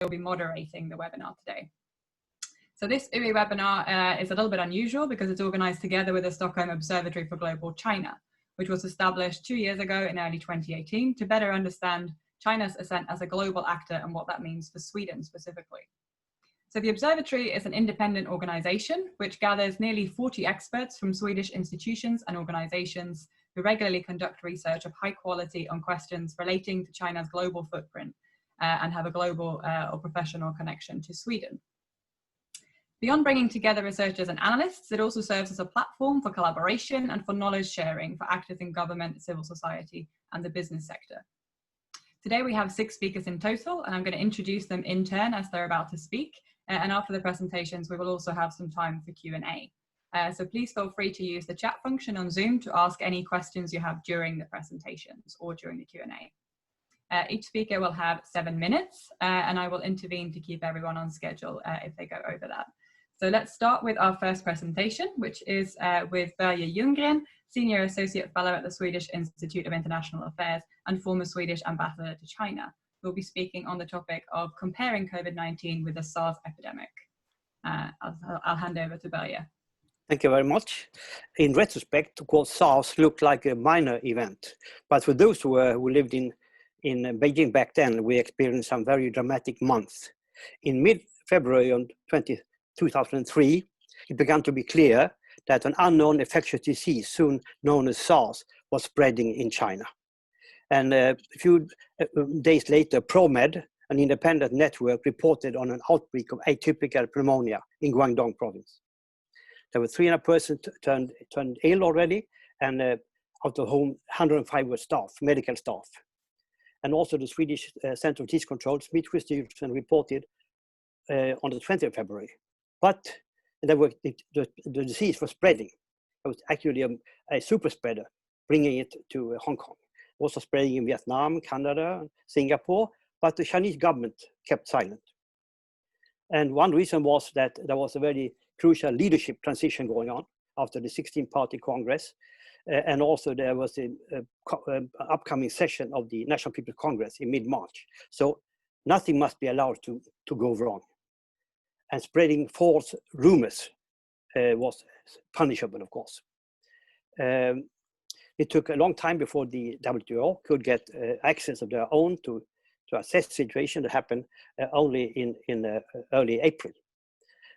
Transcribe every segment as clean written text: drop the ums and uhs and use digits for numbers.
will be moderating the webinar today. So this UI webinar is a little bit unusual because it's organized together with the Stockholm Observatory for Global China, which was established 2 years ago in early 2018 to better understand China's ascent as a global actor and what that means for Sweden specifically. So the Observatory is an independent organization which gathers nearly 40 experts from Swedish institutions and organizations who regularly conduct research of high quality on questions relating to China's global footprint and have a global or professional connection to Sweden. Beyond bringing together researchers and analysts, it also serves as a platform for collaboration and for knowledge sharing for actors in government, civil society, and the business sector. Today we have 6 speakers in total, and I'm going to introduce them in turn as they're about to speak. And after the presentations, we will also have some time for Q&A. So please feel free to use the chat function on Zoom to ask any questions you have during the presentations or during the Q&A. Each speaker will have 7 minutes, and I will intervene to keep everyone on schedule if they go over that. So let's start with our first presentation, which is with Börje Ljunggren, Senior Associate Fellow at the Swedish Institute of International Affairs and former Swedish Ambassador to China. We'll be speaking on the topic of comparing COVID-19 with the SARS epidemic. I'll hand over to Börje. Thank you very much. In retrospect, of course, SARS looked like a minor event, but for those who lived in Beijing back then, we experienced some very dramatic months. In mid-February on 2003, it began to be clear that an unknown infectious disease, soon known as SARS, was spreading in China. And a few days later, ProMed, an independent network, reported on an outbreak of atypical pneumonia in Guangdong province. There were 300 persons turned ill already, and out of whom 105 were staff, medical staff. And also the Swedish Center of Disease Control, Smittskyddsstyrelsen, reported on the 20th of February. But the disease was spreading. It was actually a super spreader, bringing it to Hong Kong. Also spreading in Vietnam, Canada, Singapore, but the Chinese government kept silent. And one reason was that there was a very crucial leadership transition going on after the 16-party Congress. And also there was an upcoming session of the National People's Congress in mid-March. So nothing must be allowed to go wrong. And spreading false rumors was punishable, of course. It took a long time before the WHO could get access of their own to assess the situation. That happened only in early April.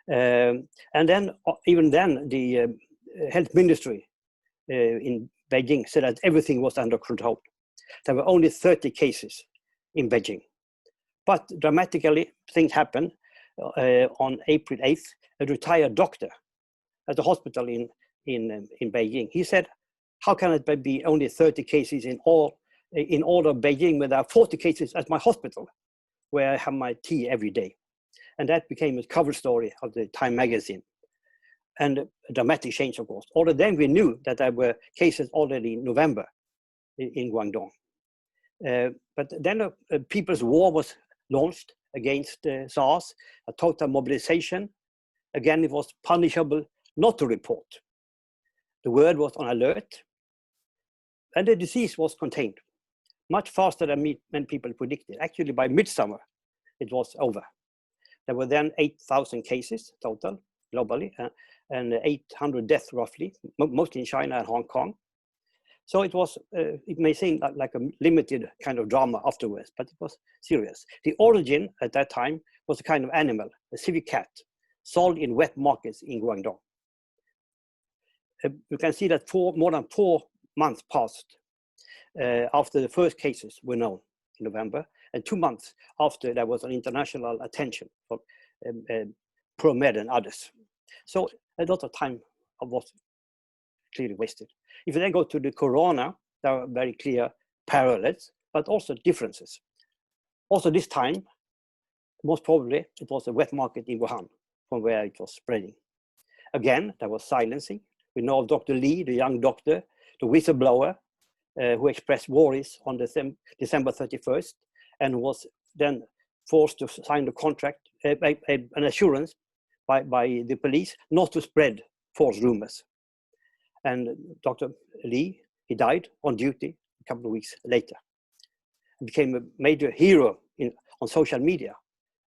And then, even then, the health ministry in Beijing said that everything was under control. There were only 30 cases in Beijing. But dramatically, things happened. On April 8th, a retired doctor at the hospital in Beijing, he said, how can it be only 30 cases in all of Beijing when there are 40 cases at my hospital, where I have my tea every day? And that became a cover story of the Time magazine. And a dramatic change, of course. Already then we knew that there were cases already in November in Guangdong. But then a people's war was launched against SARS, a total mobilization. Again, it was punishable not to report. The world was on alert, and the disease was contained much faster than many people predicted. Actually, by midsummer, it was over. There were then 8,000 cases total globally, and 800 deaths roughly, mostly in China and Hong Kong. So it was, it may seem like a limited kind of drama afterwards, but it was serious. The origin at that time was a kind of animal, a civet cat, sold in wet markets in Guangdong. You can see that more than 4 months passed after the first cases were known in November, and 2 months after there was an international attention from ProMed and others. So a lot of time was clearly wasted. If you then go to the corona, there are very clear parallels, but also differences. Also this time, most probably, it was a wet market in Wuhan, from where it was spreading. Again, there was silencing. We know of Dr. Li, the young doctor, the whistleblower, who expressed worries on December 31st, and was then forced to sign the contract, an assurance by the police not to spread false rumors. And Dr. Li, he died on duty a couple of weeks later. He became a major hero on social media,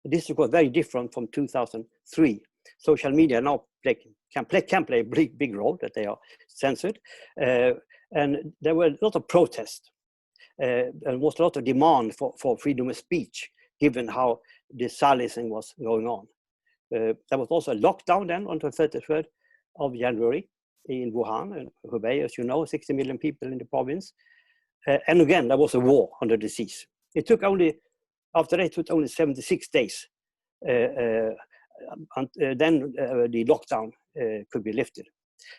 This is of course very different from 2003. Social media now can play a big role, that they are censored. And there were a lot of protests. There was a lot of demand for freedom of speech, given how the silencing was going on. There was also a lockdown then on the 33rd of January in Wuhan and Hubei, as you know, 60 million people in the province. And again, there was a war on the disease. It took only, after that, it took only 76 days. Then the lockdown could be lifted.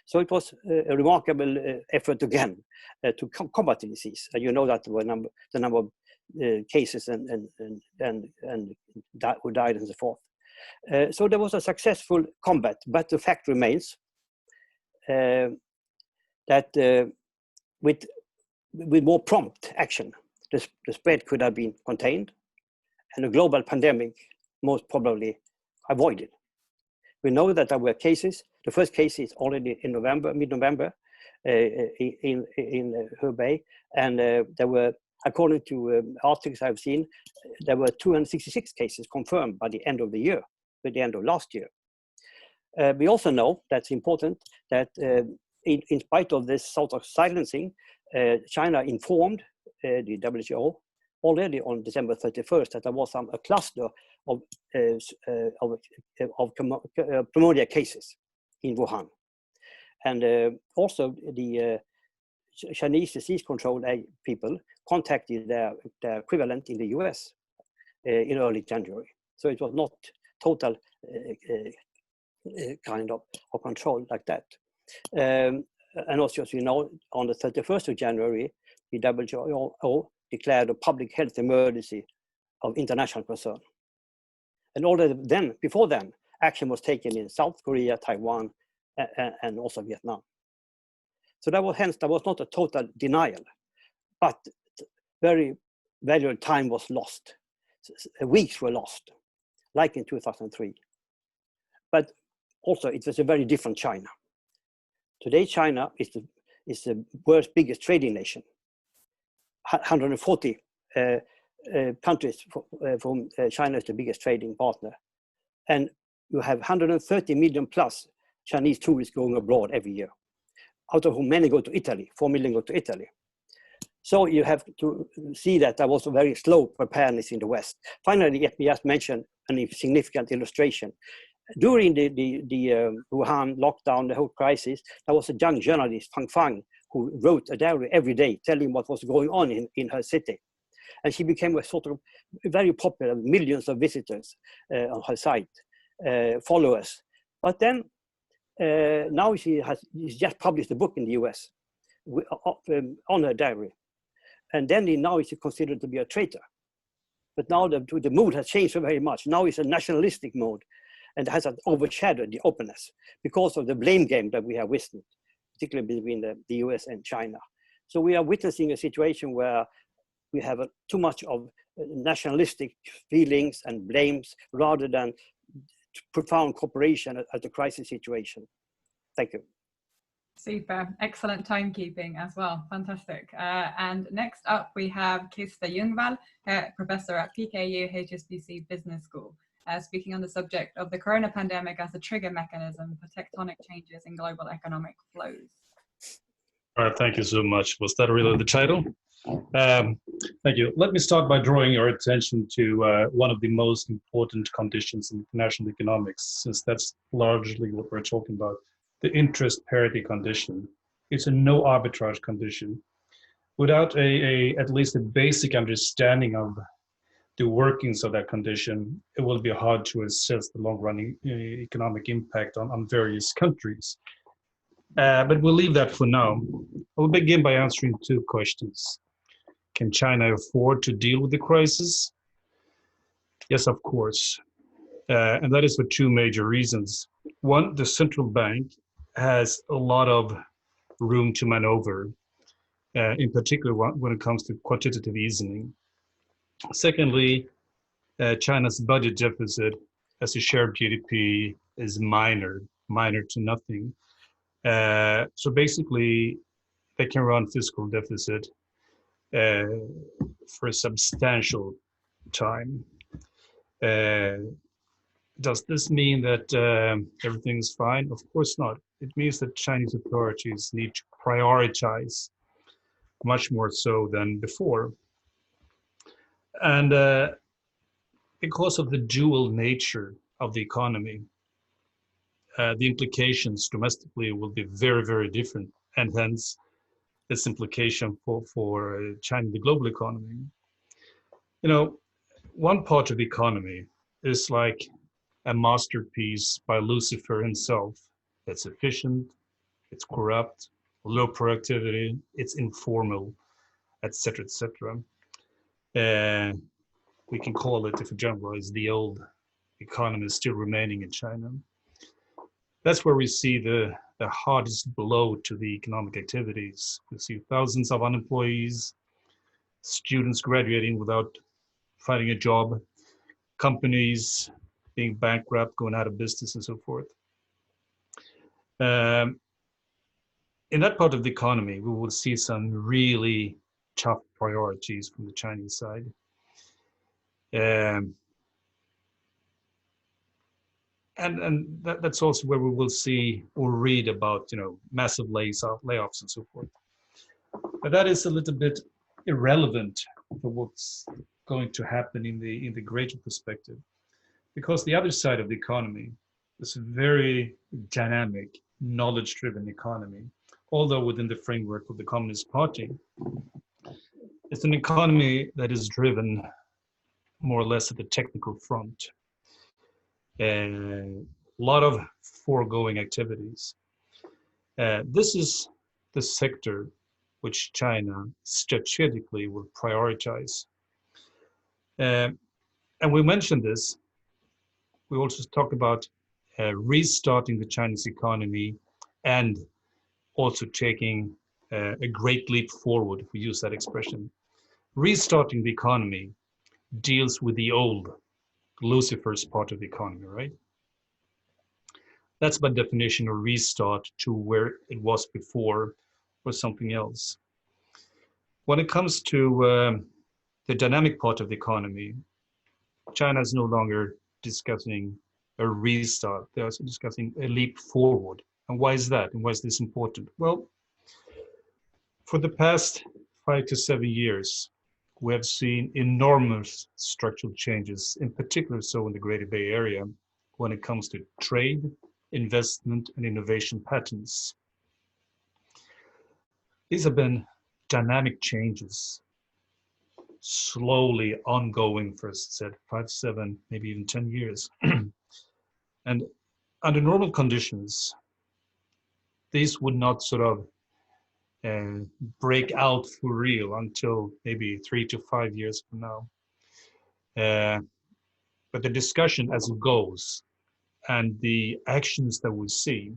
So it was a remarkable effort again to combat the disease. And you know that the number of cases and who died and so forth. So there was a successful combat, but the fact remains that with more prompt action, the spread could have been contained and a global pandemic most probably avoided. We know that there were cases. The first case is already in mid-November, in Hubei, and there were, according to articles I've seen, there were 266 cases confirmed by the end of the year, by the end of last year. We also know, that's important, that in spite of this sort of silencing, China informed the WHO already on December 31st that there was a cluster of pneumonia cases in Wuhan. And also the Chinese disease control people contacted their equivalent in the US in early January. So it was not total kind of control like that. And also, as you know, on the 31st of January, the WHO declared a public health emergency of international concern. And already then, before then, action was taken in South Korea, Taiwan, and also Vietnam. So there was not a total denial, but very valuable time was lost. Weeks were lost, like in 2003. But also, it was a very different China. Today, China is the world's biggest trading nation. 140 countries from China is the biggest trading partner. And you have 130 million plus Chinese tourists going abroad every year, out of whom many go to Italy, 4 million go to Italy. So you have to see that there was a very slow preparedness in the West. Finally, let me just mention a significant illustration. During the Wuhan lockdown, the whole crisis, there was a young journalist, Fang, who wrote a diary every day telling what was going on in her city. And she became a sort of very popular, millions of visitors on her site, followers. But then now she's just published a book in the US on her diary. And then now she's considered to be a traitor. But now the mood has changed very much. Now it's a nationalistic mode, and has overshadowed the openness because of the blame game that we have witnessed, particularly between the US and China. So we are witnessing a situation where we have too much of nationalistic feelings and blames rather than profound cooperation at the crisis situation. Thank you. Super, excellent timekeeping as well, fantastic. And next up we have Kirsta Ljungvall, professor at PKU HSBC Business School, speaking on the subject of the corona pandemic as a trigger mechanism for tectonic changes in global economic flows. All right, thank you so much. Was that really the title? Thank you. Let me start by drawing your attention to one of the most important conditions in international economics, since that's largely what we're talking about, the interest parity condition. It's a no arbitrage condition. Without at least a basic understanding of the workings of that condition, it will be hard to assess the long-running economic impact on various countries. But we'll leave that for now. I'll begin by answering two questions. Can China afford to deal with the crisis? Yes, of course. And that is for two major reasons. One, the central bank has a lot of room to maneuver, in particular when it comes to quantitative easing. Secondly, China's budget deficit as a share of GDP is minor to nothing. So basically, they can run fiscal deficit for a substantial time. Does this mean that everything's fine? Of course not. It means that Chinese authorities need to prioritize much more so than before. And because of the dual nature of the economy, the implications domestically will be very, very different, and hence its implication for China, the global economy. You know, one part of the economy is like a masterpiece by Lucifer himself. It's efficient, it's corrupt, low productivity, it's informal, etc., etc. We can call it, if we generalize, the old economy still remaining in China. That's where we see the hardest blow to the economic activities. We see thousands of unemployees, students graduating without finding a job, companies being bankrupt, going out of business, and so forth. In that part of the economy, we will see some really tough priorities from the Chinese side. And that's also where we will see or read about, you know, massive layoffs and so forth. But that is a little bit irrelevant for what's going to happen in the greater perspective, because the other side of the economy is a very dynamic, knowledge-driven economy, although within the framework of the Communist Party. It's an economy that is driven more or less at the technical front. A lot of foregoing activities. This is the sector which China strategically will prioritize. And we mentioned this. We also talked about restarting the Chinese economy and also taking a great leap forward, if we use that expression. Restarting the economy deals with the old Lucifer's part of the economy, right? That's by definition a restart to where it was before or something else. When it comes to the dynamic part of the economy, China is no longer discussing a restart. They're also discussing a leap forward. And why is that? And why is this important? Well, for the past 5 to 7 years, we have seen enormous structural changes, in particular so in the Greater Bay Area, when it comes to trade, investment, and innovation patterns. These have been dynamic changes, slowly ongoing for, as I said, 5, 7, maybe even 10 years. And under normal conditions, these would not sort of break out for real until maybe 3 to 5 years from now. But the discussion as it goes and the actions that we see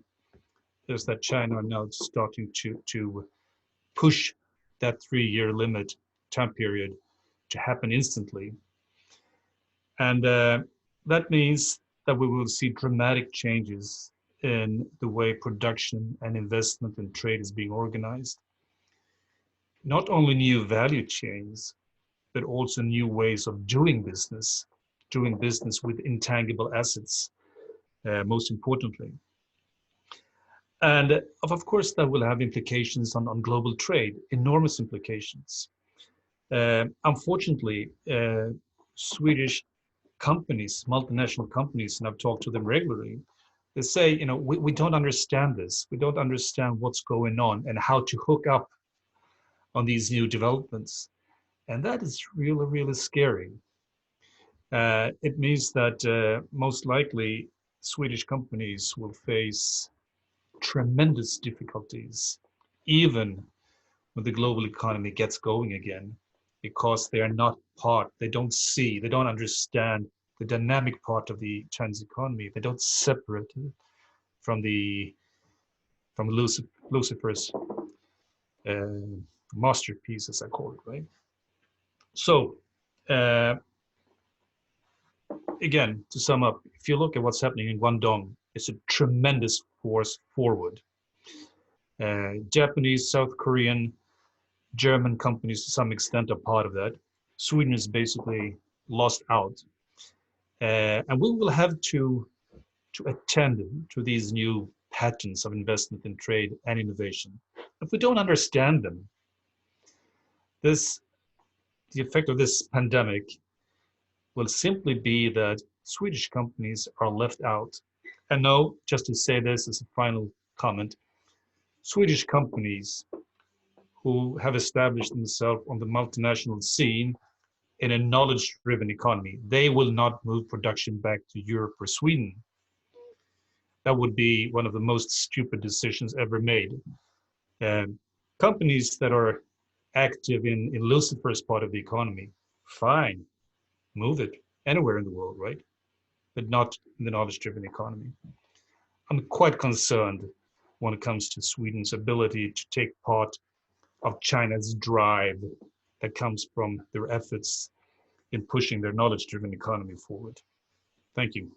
is that China are now starting to push that 3-year limit time period to happen instantly. And that means that we will see dramatic changes in the way production and investment and trade is being organized. Not only new value chains, but also new ways of doing business with intangible assets, most importantly. And of course, that will have implications on global trade, enormous implications. Unfortunately, Swedish companies, multinational companies, and I've talked to them regularly, they say, you know, we don't understand this. We don't understand what's going on and how to hook up on these new developments. And that is really, really scary. It means that most likely Swedish companies will face tremendous difficulties, even when the global economy gets going again, because they are not part, they don't understand the dynamic part of the Chinese economy. They don't separate it from Lucifer's masterpiece, as I call it, right? So, again, to sum up, if you look at what's happening in Guangdong, it's a tremendous force forward. Japanese, South Korean, German companies to some extent are part of that. Sweden is basically lost out. And we will have to attend to these new patterns of investment in trade and innovation. If we don't understand them, the effect of this pandemic will simply be that Swedish companies are left out. And no, just to say this as a final comment, Swedish companies who have established themselves on the multinational scene in a knowledge-driven economy, they will not move production back to Europe or Sweden. That would be one of the most stupid decisions ever made. Companies that are active in Lucifer's part of the economy, fine, move it anywhere in the world, right? But not in the knowledge-driven economy. I'm quite concerned when it comes to Sweden's ability to take part of China's drive that comes from their efforts in pushing their knowledge-driven economy forward. Thank you.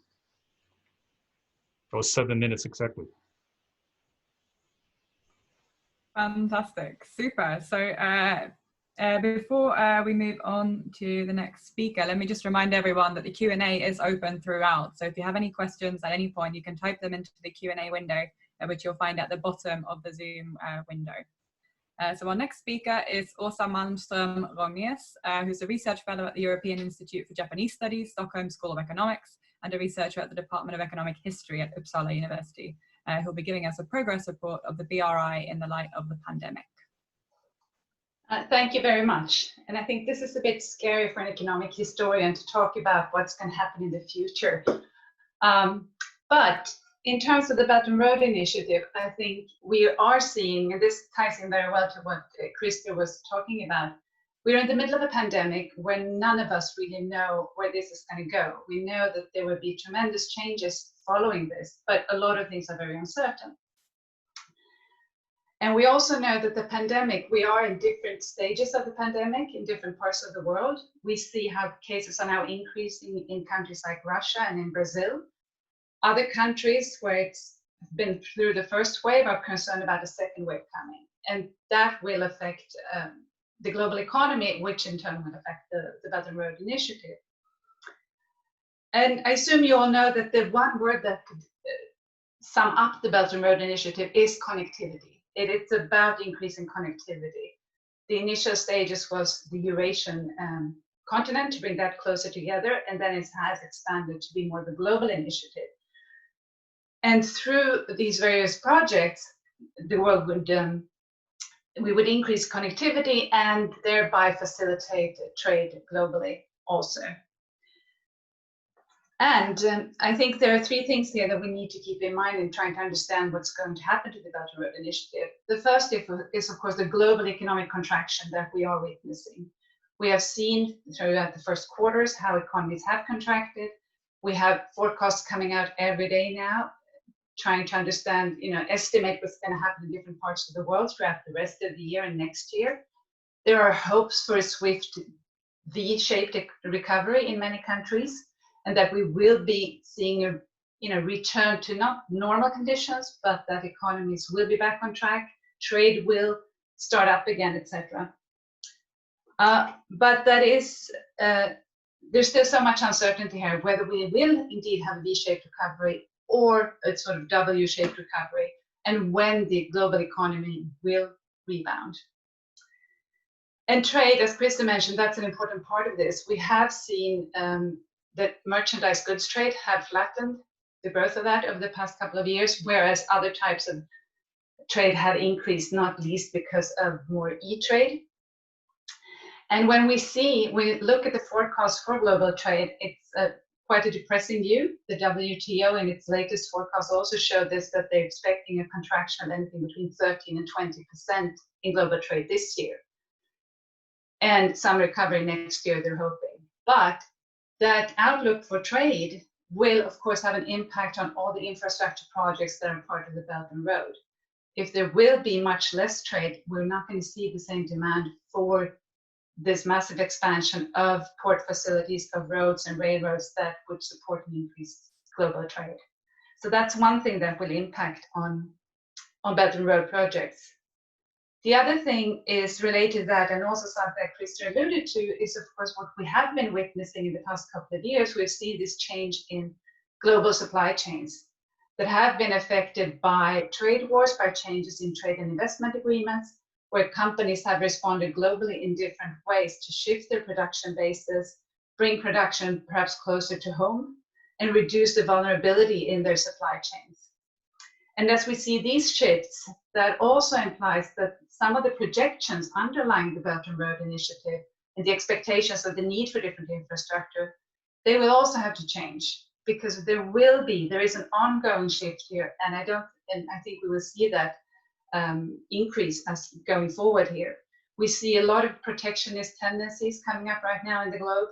That was 7 minutes exactly. Fantastic, super. So before we move on to the next speaker, let me just remind everyone that the Q&A is open throughout. So if you have any questions at any point, you can type them into the Q&A window, which you'll find at the bottom of the Zoom window. So our next speaker is Åsa Malmström-Rångnes, who's a research fellow at the European Institute for Japanese Studies, Stockholm School of Economics, and a researcher at the Department of Economic History at Uppsala University, who'll be giving us a progress report of the BRI in the light of the pandemic. Thank you very much. And I think this is a bit scary for an economic historian to talk about what's going to happen in the future. But in terms of the Belt and Road Initiative, I think we are seeing, and this ties in very well to what Christer was talking about, we're in the middle of a pandemic where none of us really know where this is going to go. We know that there will be tremendous changes following this, but a lot of things are very uncertain. And we also know that the pandemic, we are in different stages of the pandemic in different parts of the world. We see how cases are now increasing in countries like Russia and in Brazil. Other countries where it's been through the first wave are concerned about a second wave coming. And that will affect the global economy, which in turn will affect the Belt and Road Initiative. And I assume you all know that the one word that could sum up the Belt and Road Initiative is connectivity. It's about increasing connectivity. The initial stages was the Eurasian continent, to bring that closer together, and then it has expanded to be more the global initiative. And through these various projects, the world would, we would increase connectivity and thereby facilitate trade globally also. And I think there are three things here that we need to keep in mind in trying to understand what's going to happen to the Belt and Road Initiative. The first is, of course, the global economic contraction that we are witnessing. We have seen throughout the first quarters how economies have contracted. We have forecasts coming out every day now, trying to understand, estimate what's going to happen in different parts of the world throughout the rest of the year and next year. There are hopes for a swift V-shaped recovery in many countries, and that we will be seeing a return to not normal conditions, but that economies will be back on track, trade will start up again, etc. But that is, there's still so much uncertainty here, whether we will indeed have a V-shaped recovery or a sort of W-shaped recovery, and when the global economy will rebound. And trade, as Christer mentioned, that's an important part of this. We have seen that merchandise goods trade have flattened the growth of that over the past couple of years, whereas other types of trade have increased, not least because of more e-trade. And when we look at the forecast for global trade, it's quite a depressing view. The WTO in its latest forecast also showed this, that they're expecting a contraction of anything between 13 and 20% in global trade this year. And some recovery next year, they're hoping. But that outlook for trade will, of course, have an impact on all the infrastructure projects that are part of the Belt and Road. If there will be much less trade, we're not going to see the same demand for this massive expansion of port facilities, of roads and railroads that would support an increased global trade. So that's one thing that will impact on Belt and Road projects. The other thing is related to that, and also something that Christer alluded to, is of course what we have been witnessing in the past couple of years. We've seen this change in global supply chains that have been affected by trade wars, by changes in trade and investment agreements, where companies have responded globally in different ways to shift their production bases, bring production perhaps closer to home, and reduce the vulnerability in their supply chains. And as we see these shifts, that also implies that some of the projections underlying the Belt and Road Initiative and the expectations of the need for different infrastructure, they will also have to change, because there is an ongoing shift here, and I think we will see that increase as going forward here. We see a lot of protectionist tendencies coming up right now in the globe,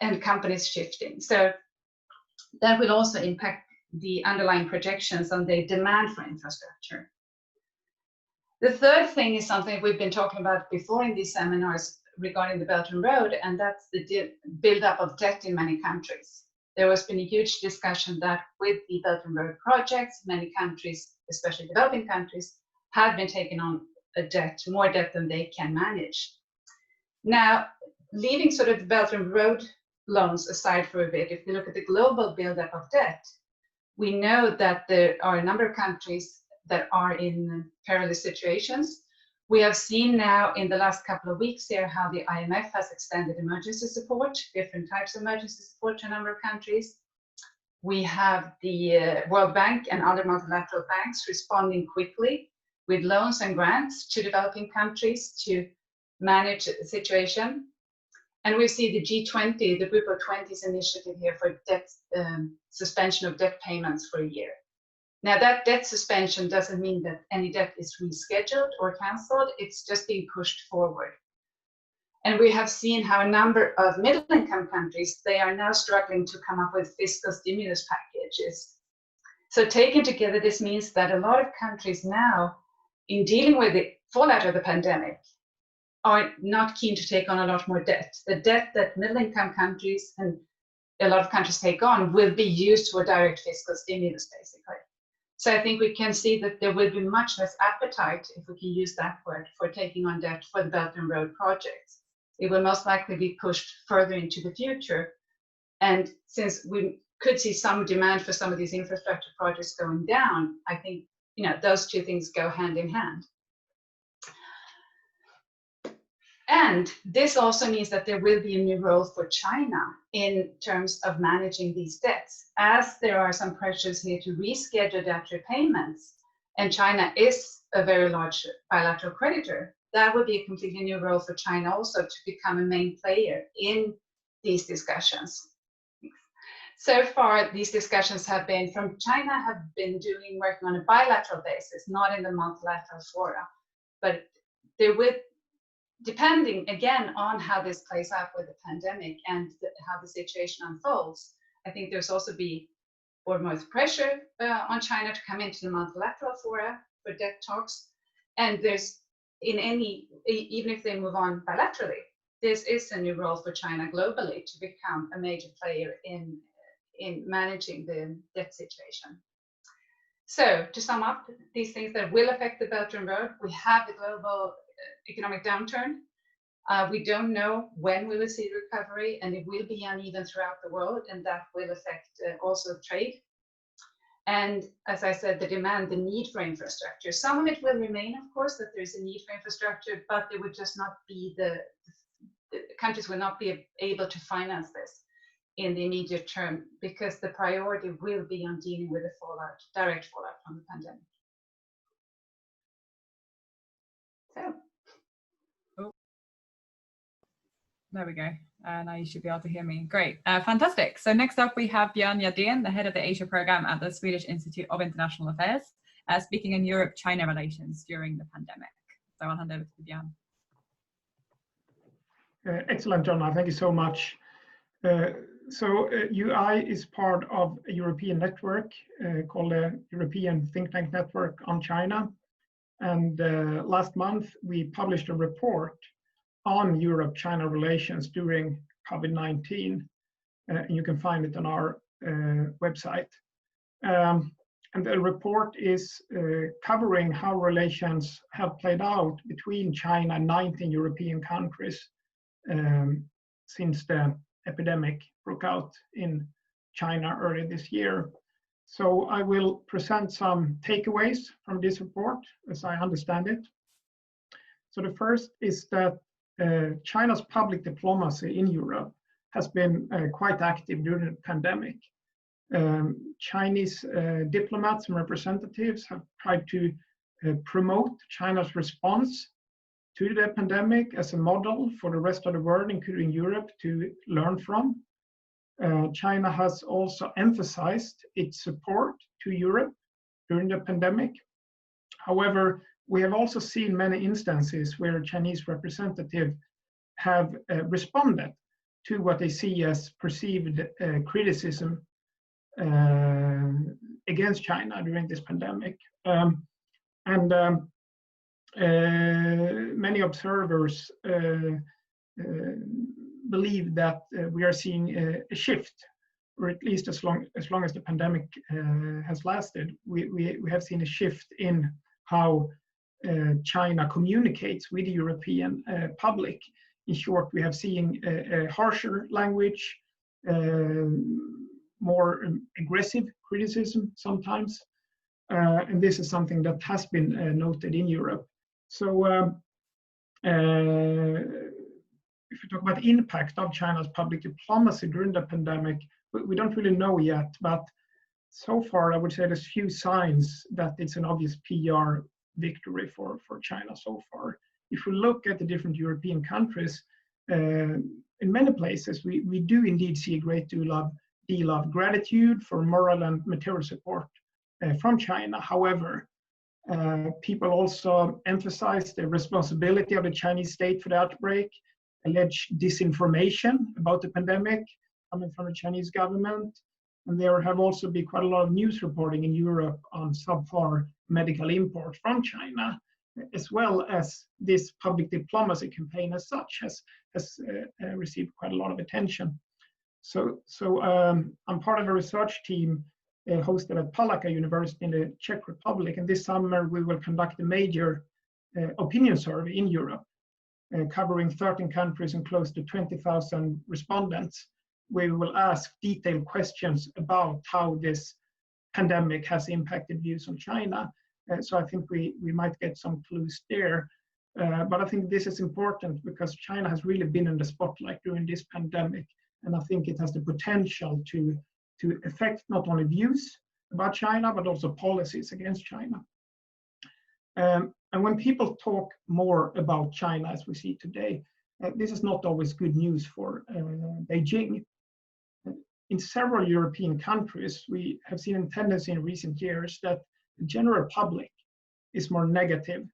and companies shifting. So that will also impact the underlying projections on the demand for infrastructure. The third thing is something we've been talking about before in these seminars regarding the Belt and Road, and that's the buildup of debt in many countries. There has been a huge discussion that with the Belt and Road projects, many countries, especially developing countries, have been taking on more debt than they can manage. Now, leaving sort of the Belt and Road loans aside for a bit, if we look at the global buildup of debt, we know that there are a number of countries that are in perilous situations. We have seen now in the last couple of weeks here how the IMF has extended emergency support, different types of emergency support to a number of countries. We have the World Bank and other multilateral banks responding quickly with loans and grants to developing countries to manage the situation. And we see the G20, the Group of 20's initiative here for debt suspension of debt payments for a year. Now that debt suspension doesn't mean that any debt is rescheduled or canceled, it's just being pushed forward. And we have seen how a number of middle-income countries, they are now struggling to come up with fiscal stimulus packages. So taken together, this means that a lot of countries now, in dealing with the fallout of the pandemic, are not keen to take on a lot more debt. The debt that middle-income countries and a lot of countries take on will be used for direct fiscal stimulus, basically. So I think we can see that there will be much less appetite, if we can use that word, for taking on debt for the Belt and Road projects. It will most likely be pushed further into the future. And since we could see some demand for some of these infrastructure projects going down, I think those two things go hand in hand. And this also means that there will be a new role for China in terms of managing these debts, as there are some pressures here to reschedule debt repayments, and China is a very large bilateral creditor. That would be a completely new role for China also to become a main player in these discussions. So far, these discussions have been, from China, have been working on a bilateral basis, not in the multilateral fora, but there will, depending again on how this plays out with the pandemic and how the situation unfolds, I think there's also be more pressure on China to come into the multilateral fora for debt talks. And there's even if they move on bilaterally, this is a new role for China globally to become a major player in managing the debt situation. So to sum up these things that will affect the Belt and Road, we have the global economic downturn. We don't know when we will see recovery, and it will be uneven throughout the world, and that will affect also trade. And as I said, the need for infrastructure. Some of it will remain, of course, that there's a need for infrastructure, but there would just not be the countries will not be able to finance this in the immediate term, because the priority will be on dealing with the direct fallout from the pandemic. So. There we go. Now you should be able to hear me. Great. Fantastic. So next up, we have Björn Jardén, the head of the Asia program at the Swedish Institute of International Affairs, speaking on Europe-China relations during the pandemic. So I'll hand over to Björn. Excellent, Jonna. Thank you so much. UI is part of a European network called the European Think Tank Network on China. And last month, we published a report on Europe-China relations during COVID-19. And you can find it on our website. And the report is covering how relations have played out between China and 19 European countries since the epidemic broke out in China earlier this year. So I will present some takeaways from this report as I understand it. So the first is that China's public diplomacy in Europe has been quite active during the pandemic. Chinese diplomats and representatives have tried to promote China's response to the pandemic as a model for the rest of the world, including Europe, to learn from. China has also emphasized its support to Europe during the pandemic. However, we have also seen many instances where Chinese representatives have responded to what they see as perceived criticism against China during this pandemic. Many observers believe that we are seeing a shift, or at least as long as the pandemic has lasted, we have seen a shift in how China communicates with the European public. In short, we have seen a harsher language, more aggressive criticism sometimes, and this is something that has been noted in Europe. So if we talk about the impact of China's public diplomacy during the pandemic, we don't really know yet, but so far I would say there's few signs that it's an obvious PR victory for China so far. If we look at the different European countries, in many places we do indeed see a great deal of gratitude for moral and material support from China. However, people also emphasize the responsibility of the Chinese state for the outbreak, alleged disinformation about the pandemic coming from the Chinese government. And there have also been quite a lot of news reporting in Europe on subpar medical import from China, as well as this public diplomacy campaign as such has received quite a lot of attention. So I'm part of a research team hosted at Palaka University in the Czech Republic, and this summer we will conduct a major opinion survey in Europe, covering 13 countries and close to 20,000 respondents. We will ask detailed questions about how this pandemic has impacted views on China. So I think we might get some clues there. But I think this is important because China has really been in the spotlight during this pandemic. And I think it has the potential to affect not only views about China, but also policies against China. And when people talk more about China as we see today, this is not always good news for Beijing. In several European countries, we have seen a tendency in recent years that the general public is more negative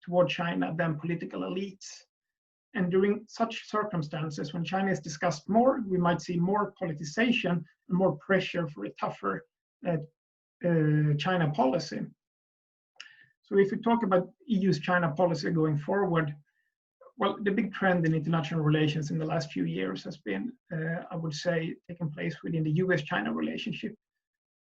toward China than political elites. And during such circumstances, when China is discussed more, we might see more politicization and more pressure for a tougher China policy. So if we talk about EU's China policy going forward, well, the big trend in international relations in the last few years has been, I would say, taking place within the US-China relationship.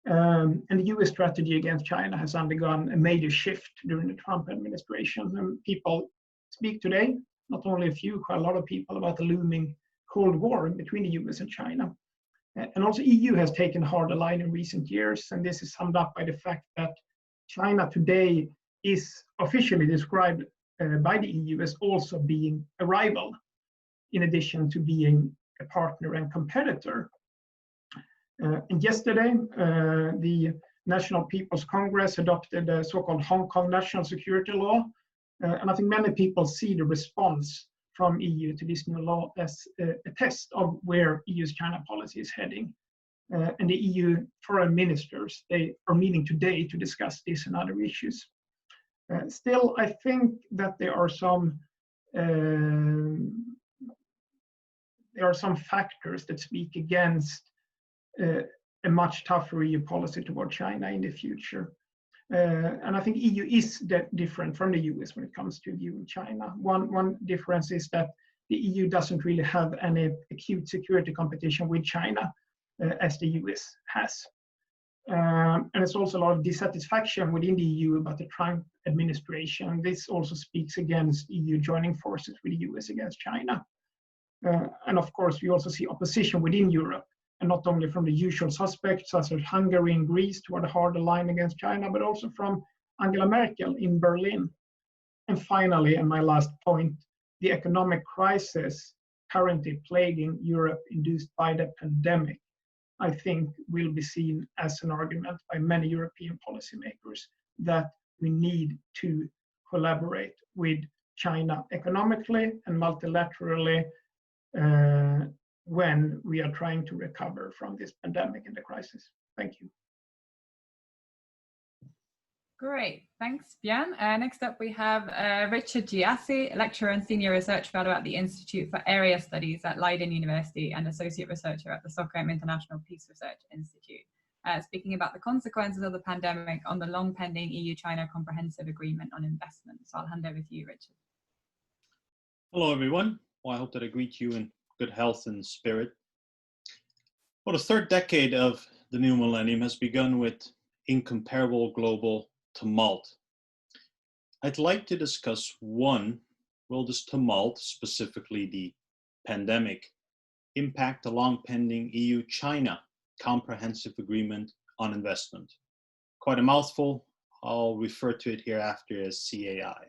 And the US strategy against China has undergone a major shift during the Trump administration. And people speak today, not only a few, quite a lot of people, about the looming Cold War between the US and China. And also EU has taken a harder line in recent years, and this is summed up by the fact that China today is officially described by the EU as also being a rival, in addition to being a partner and competitor. And yesterday, the National People's Congress adopted the so-called Hong Kong National Security Law. And I think many people see the response from EU to this new law as a test of where EU's China policy is heading. And the EU foreign ministers, they are meeting today to discuss this and other issues. Still, I think that there are some factors that speak against a much tougher EU policy toward China in the future. And I think EU is different from the US when it comes to viewing China. One difference is that the EU doesn't really have any acute security competition with China as the US has. And there's also a lot of dissatisfaction within the EU about the Trump administration. This also speaks against EU joining forces with the US against China. And of course, we also see opposition within Europe, and not only from the usual suspects such as Hungary and Greece toward a harder line against China, but also from Angela Merkel in Berlin. And finally, and my last point, the economic crisis currently plaguing Europe induced by the pandemic, I think will be seen as an argument by many European policymakers that we need to collaborate with China economically and multilaterally when we are trying to recover from this pandemic and the crisis. Thank you. Great, thanks, Björn. Next up, we have Richard Giassi, lecturer and senior research fellow at the Institute for Area Studies at Leiden University and associate researcher at the Stockholm International Peace Research Institute, speaking about the consequences of the pandemic on the long-pending EU-China Comprehensive Agreement on Investment. So I'll hand over to you, Richard. Hello, everyone. Well, I hope that I greet you in good health and spirit. Well, the third decade of the new millennium has begun with incomparable global tumult. I'd like to discuss will this tumult, specifically the pandemic, impact the long-pending EU-China Comprehensive Agreement on Investment? Quite a mouthful. I'll refer to it hereafter as CAI.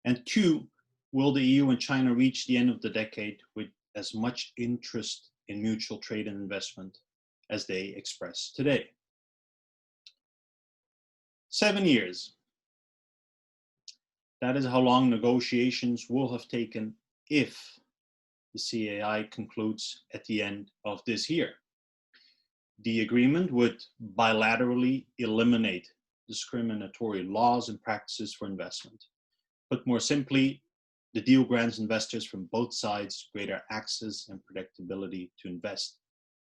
And 2, will the EU and China reach the end of the decade with as much interest in mutual trade and investment as they express today? 7 years. That is how long negotiations will have taken if the CAI concludes at the end of this year. The agreement would bilaterally eliminate discriminatory laws and practices for investment. Put more simply, the deal grants investors from both sides greater access and predictability to invest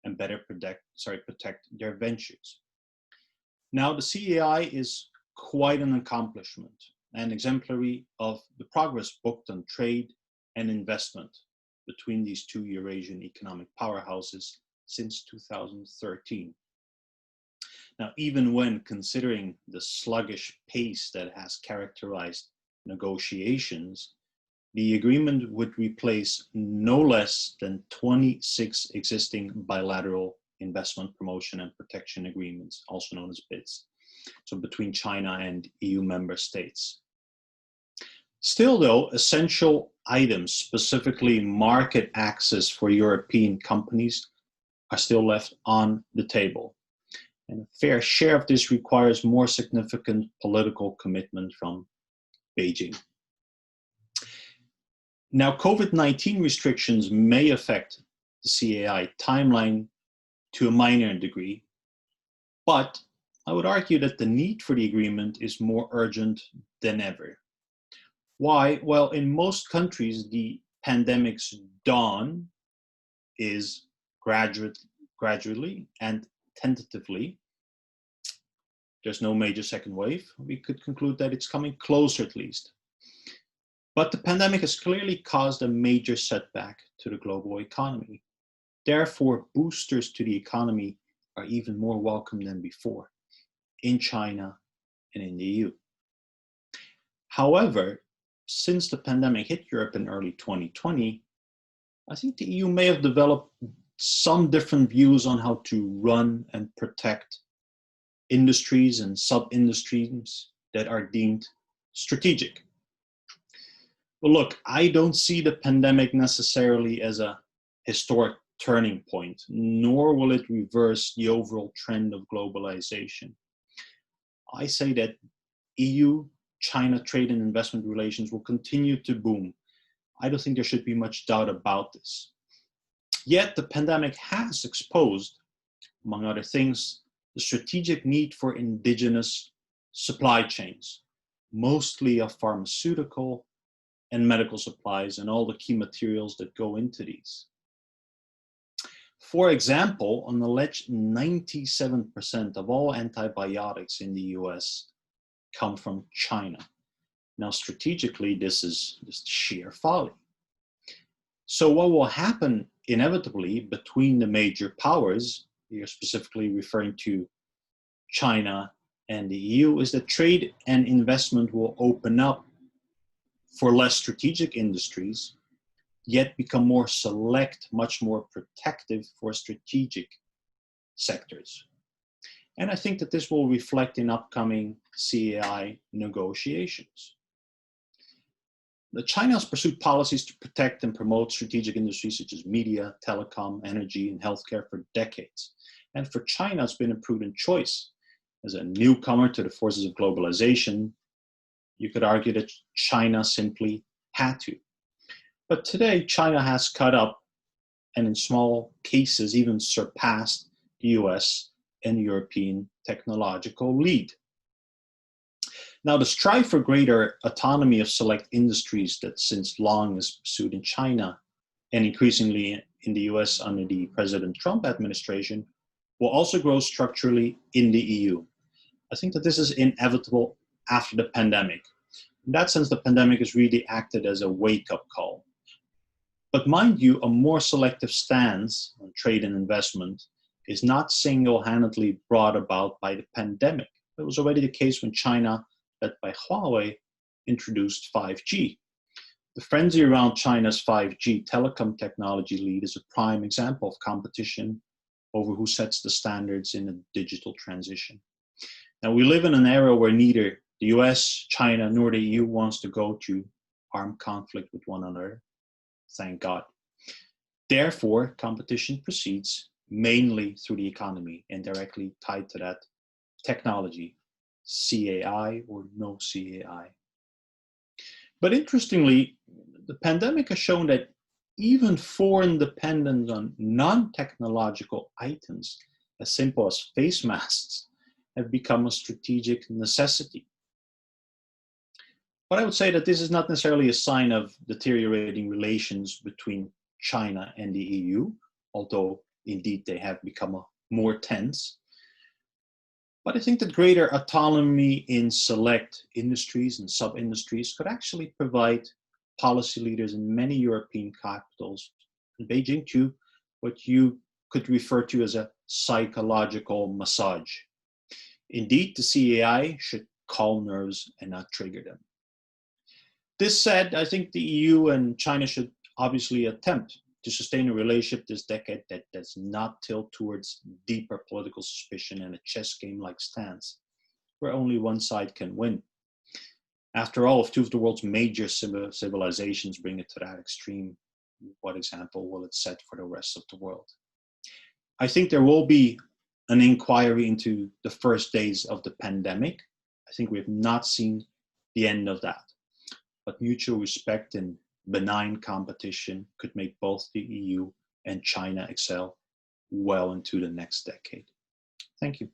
and better protect their ventures. Now, the CAI is quite an accomplishment and exemplary of the progress booked on trade and investment between these two Eurasian economic powerhouses since 2013. Now, even when considering the sluggish pace that has characterized negotiations, the agreement would replace no less than 26 existing bilateral investment promotion and protection agreements, also known as BIDs, so between China and EU member states. Still though, essential items, specifically market access for European companies, are still left on the table. And a fair share of this requires more significant political commitment from Beijing. Now, COVID-19 restrictions may affect the CAI timeline to a minor degree, but I would argue that the need for the agreement is more urgent than ever. Why? Well, in most countries, the pandemic's dawn is gradually and tentatively. There's no major second wave. We could conclude that it's coming closer at least. But the pandemic has clearly caused a major setback to the global economy. Therefore, boosters to the economy are even more welcome than before in China and in the EU. However, since the pandemic hit Europe in early 2020, I think the EU may have developed some different views on how to run and protect industries and sub-industries that are deemed strategic. Well, look, I don't see the pandemic necessarily as a historic turning point, nor will it reverse the overall trend of globalization. I say that EU-China trade and investment relations will continue to boom. I don't think there should be much doubt about this. Yet the pandemic has exposed, among other things, the strategic need for indigenous supply chains, mostly of pharmaceutical and medical supplies and all the key materials that go into these. For example, an alleged 97% of all antibiotics in the US come from China. Now, strategically, this is just sheer folly. So what will happen inevitably between the major powers you're specifically referring to China and the EU, is that trade and investment will open up for less strategic industries, yet become more select, much more protective for strategic sectors. And I think that this will reflect in upcoming CAI negotiations. China has pursued policies to protect and promote strategic industries such as media, telecom, energy, and healthcare for decades. And for China, it's been a prudent choice. As a newcomer to the forces of globalization, you could argue that China simply had to. But today, China has caught up and in small cases even surpassed the US and European technological lead. Now, the strive for greater autonomy of select industries that since long is pursued in China and increasingly in the US under the President Trump administration will also grow structurally in the EU. I think that this is inevitable after the pandemic. In that sense, the pandemic has really acted as a wake-up call. But mind you, a more selective stance on trade and investment is not single-handedly brought about by the pandemic. It was already the case when China, led by Huawei, introduced 5G. The frenzy around China's 5G telecom technology lead is a prime example of competition over who sets the standards in a digital transition. Now, we live in an era where neither the US, China, nor the EU wants to go to armed conflict with one another. Thank God. Therefore, competition proceeds mainly through the economy and directly tied to that technology, CAI or no CAI. But interestingly, the pandemic has shown that even foreign dependence on non-technological items, as simple as face masks, have become a strategic necessity. But I would say that this is not necessarily a sign of deteriorating relations between China and the EU, although indeed they have become more tense. But I think that greater autonomy in select industries and sub-industries could actually provide policy leaders in many European capitals, in Beijing too, what you could refer to as a psychological massage. Indeed, the CAI should calm nerves and not trigger them. This said, I think the EU and China should obviously attempt to sustain a relationship this decade that does not tilt towards deeper political suspicion and a chess game-like stance, where only one side can win. After all, if two of the world's major civilizations bring it to that extreme, what example will it set for the rest of the world? I think there will be an inquiry into the first days of the pandemic. I think we have not seen the end of that. But mutual respect and benign competition could make both the EU and China excel well into the next decade. Thank you.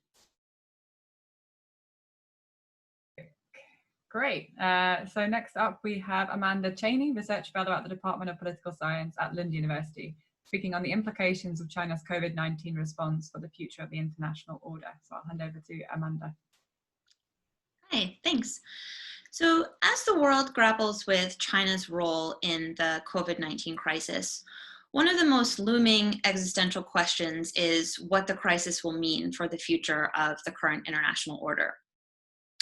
Great. So next up, we have Amanda Cheney, Research Fellow at the Department of Political Science at Lund University, speaking on the implications of China's COVID-19 response for the future of the international order. So I'll hand over to Amanda. Hi, thanks. So as the world grapples with China's role in the COVID-19 crisis, one of the most looming existential questions is what the crisis will mean for the future of the current international order.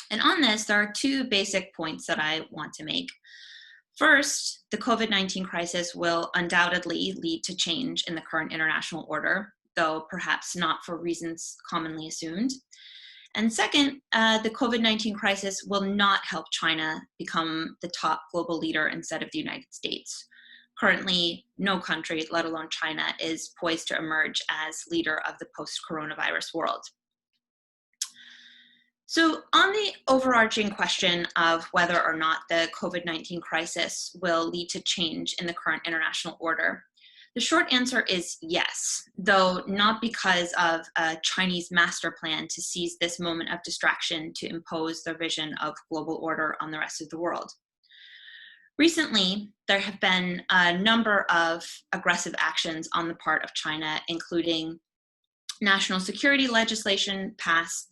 And on this, there are two basic points that I want to make. First, the COVID-19 crisis will undoubtedly lead to change in the current international order, though perhaps not for reasons commonly assumed. And second, the COVID-19 crisis will not help China become the top global leader instead of the United States. Currently, no country, let alone China, is poised to emerge as leader of the post-coronavirus world. So on the overarching question of whether or not the COVID-19 crisis will lead to change in the current international order, the short answer is yes, though not because of a Chinese master plan to seize this moment of distraction to impose their vision of global order on the rest of the world. Recently, there have been a number of aggressive actions on the part of China, including national security legislation passed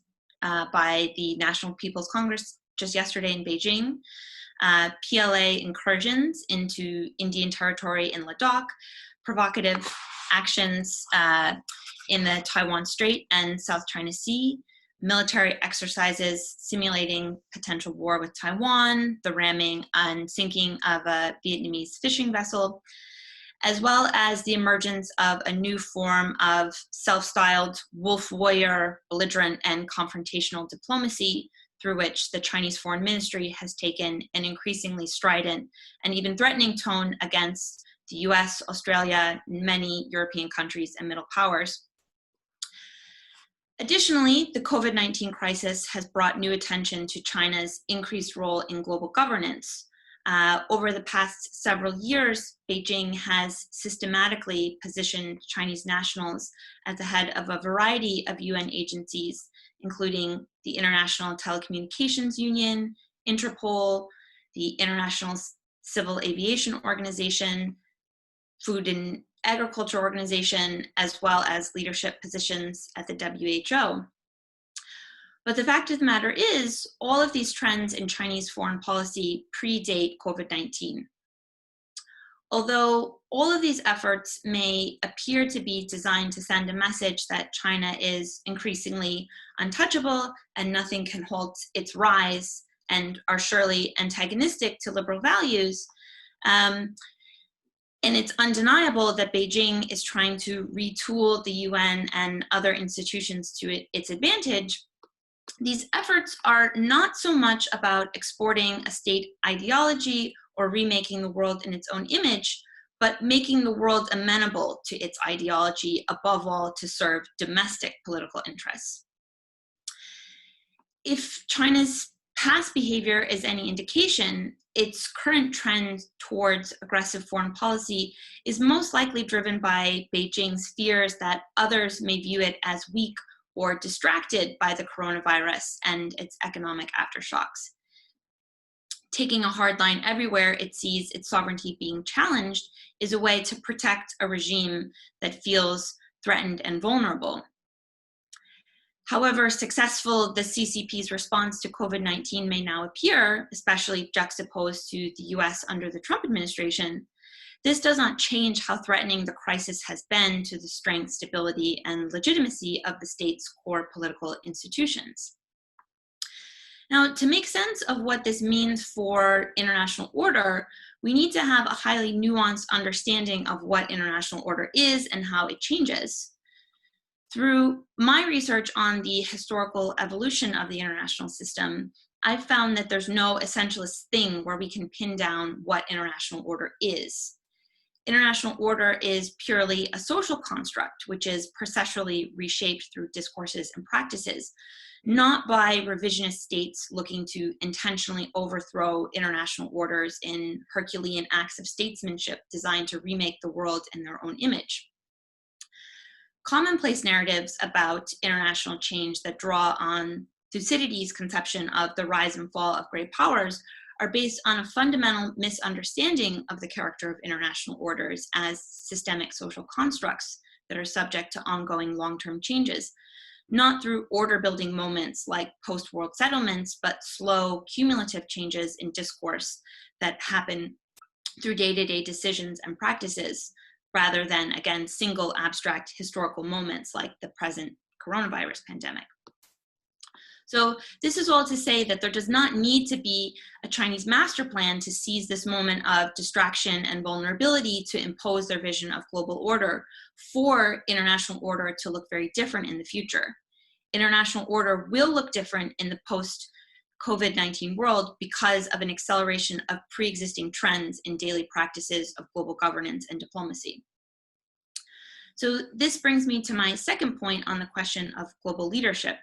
by the National People's Congress just yesterday in Beijing, PLA incursions into Indian territory in Ladakh, provocative actions in the Taiwan Strait and South China Sea, military exercises simulating potential war with Taiwan, the ramming and sinking of a Vietnamese fishing vessel, as well as the emergence of a new form of self-styled wolf warrior, belligerent, and confrontational diplomacy, through which the Chinese Foreign Ministry has taken an increasingly strident and even threatening tone against the US, Australia, many European countries, and middle powers. Additionally, the COVID-19 crisis has brought new attention to China's increased role in global governance. Over the past several years, Beijing has systematically positioned Chinese nationals at the head of a variety of UN agencies, including the International Telecommunications Union, Interpol, the International Civil Aviation Organization, Food and Agriculture Organization, as well as leadership positions at the WHO. But the fact of the matter is, all of these trends in Chinese foreign policy predate COVID-19. Although all of these efforts may appear to be designed to send a message that China is increasingly untouchable and nothing can halt its rise and are surely antagonistic to liberal values, and it's undeniable that Beijing is trying to retool the UN and other institutions to its advantage, these efforts are not so much about exporting a state ideology or remaking the world in its own image, but making the world amenable to its ideology, above all to serve domestic political interests. If China's past behavior is any indication, its current trend towards aggressive foreign policy is most likely driven by Beijing's fears that others may view it as weak or distracted by the coronavirus and its economic aftershocks. Taking a hard line everywhere it sees its sovereignty being challenged is a way to protect a regime that feels threatened and vulnerable. However successful the CCP's response to COVID-19 may now appear, especially juxtaposed to the US under the Trump administration, this does not change how threatening the crisis has been to the strength, stability, and legitimacy of the state's core political institutions. Now, to make sense of what this means for international order, we need to have a highly nuanced understanding of what international order is and how it changes. Through my research on the historical evolution of the international system, I've found that there's no essentialist thing where we can pin down what international order is. International order is purely a social construct, which is processually reshaped through discourses and practices, not by revisionist states looking to intentionally overthrow international orders in Herculean acts of statesmanship designed to remake the world in their own image. Commonplace narratives about international change that draw on Thucydides' conception of the rise and fall of great powers are based on a fundamental misunderstanding of the character of international orders as systemic social constructs that are subject to ongoing long-term changes, not through order-building moments like post-world settlements, but slow, cumulative changes in discourse that happen through day-to-day decisions and practices, rather than, again, single abstract historical moments like the present coronavirus pandemic. So this is all to say that there does not need to be a Chinese master plan to seize this moment of distraction and vulnerability to impose their vision of global order for international order to look very different in the future. International order will look different in the post-COVID-19 world because of an acceleration of pre-existing trends in daily practices of global governance and diplomacy. So this brings me to my second point on the question of global leadership.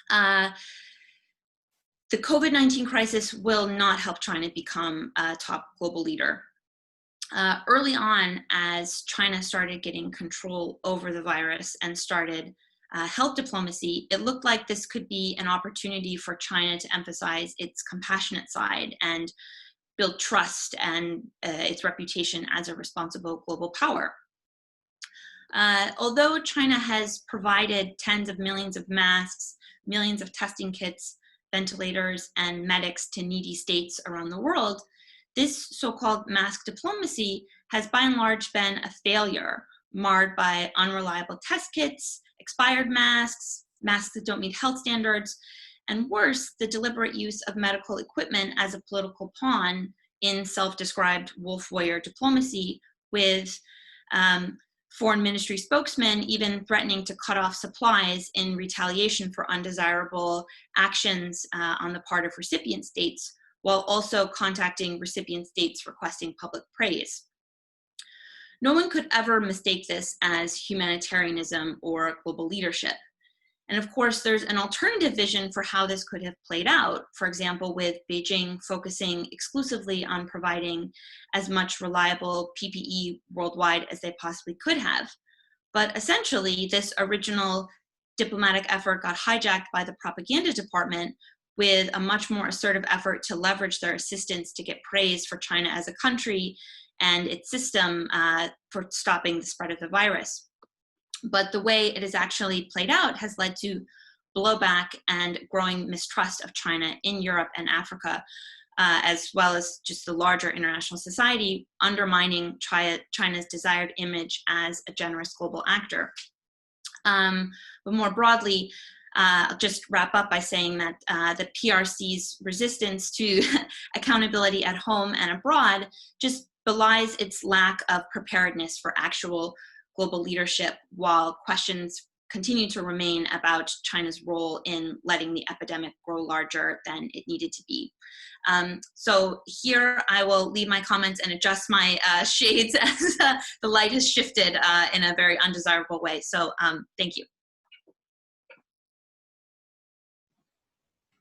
The COVID-19 crisis will not help China become a top global leader. Early on, as China started getting control over the virus and started health diplomacy, it looked like this could be an opportunity for China to emphasize its compassionate side and build trust and its reputation as a responsible global power. Although China has provided tens of millions of masks, millions of testing kits, ventilators, and medics to needy states around the world, this so-called mask diplomacy has by and large been a failure, marred by unreliable test kits, expired masks, masks that don't meet health standards, and worse, the deliberate use of medical equipment as a political pawn in self-described wolf warrior diplomacy, with foreign ministry spokesmen even threatening to cut off supplies in retaliation for undesirable actions on the part of recipient states, while also contacting recipient states requesting public praise. No one could ever mistake this as humanitarianism or global leadership. And of course, there's an alternative vision for how this could have played out, for example, with Beijing focusing exclusively on providing as much reliable PPE worldwide as they possibly could have. But essentially, this original diplomatic effort got hijacked by the propaganda department with a much more assertive effort to leverage their assistance to get praise for China as a country and its system for stopping the spread of the virus. But the way it has actually played out has led to blowback and growing mistrust of China in Europe and Africa, as well as just the larger international society, undermining China's desired image as a generous global actor. But more broadly, I'll just wrap up by saying that the PRC's resistance to accountability at home and abroad just belies its lack of preparedness for actual global leadership, while questions continue to remain about China's role in letting the epidemic grow larger than it needed to be. So here I will leave my comments and adjust my shades as the light has shifted in a very undesirable way. So thank you.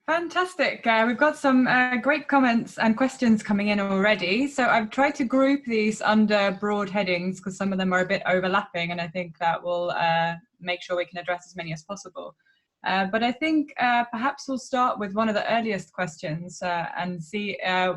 Fantastic. We've got some great comments and questions coming in already. So I've tried to group these under broad headings because some of them are a bit overlapping, and I think that will make sure we can address as many as possible. But I think perhaps we'll start with one of the earliest questions and see if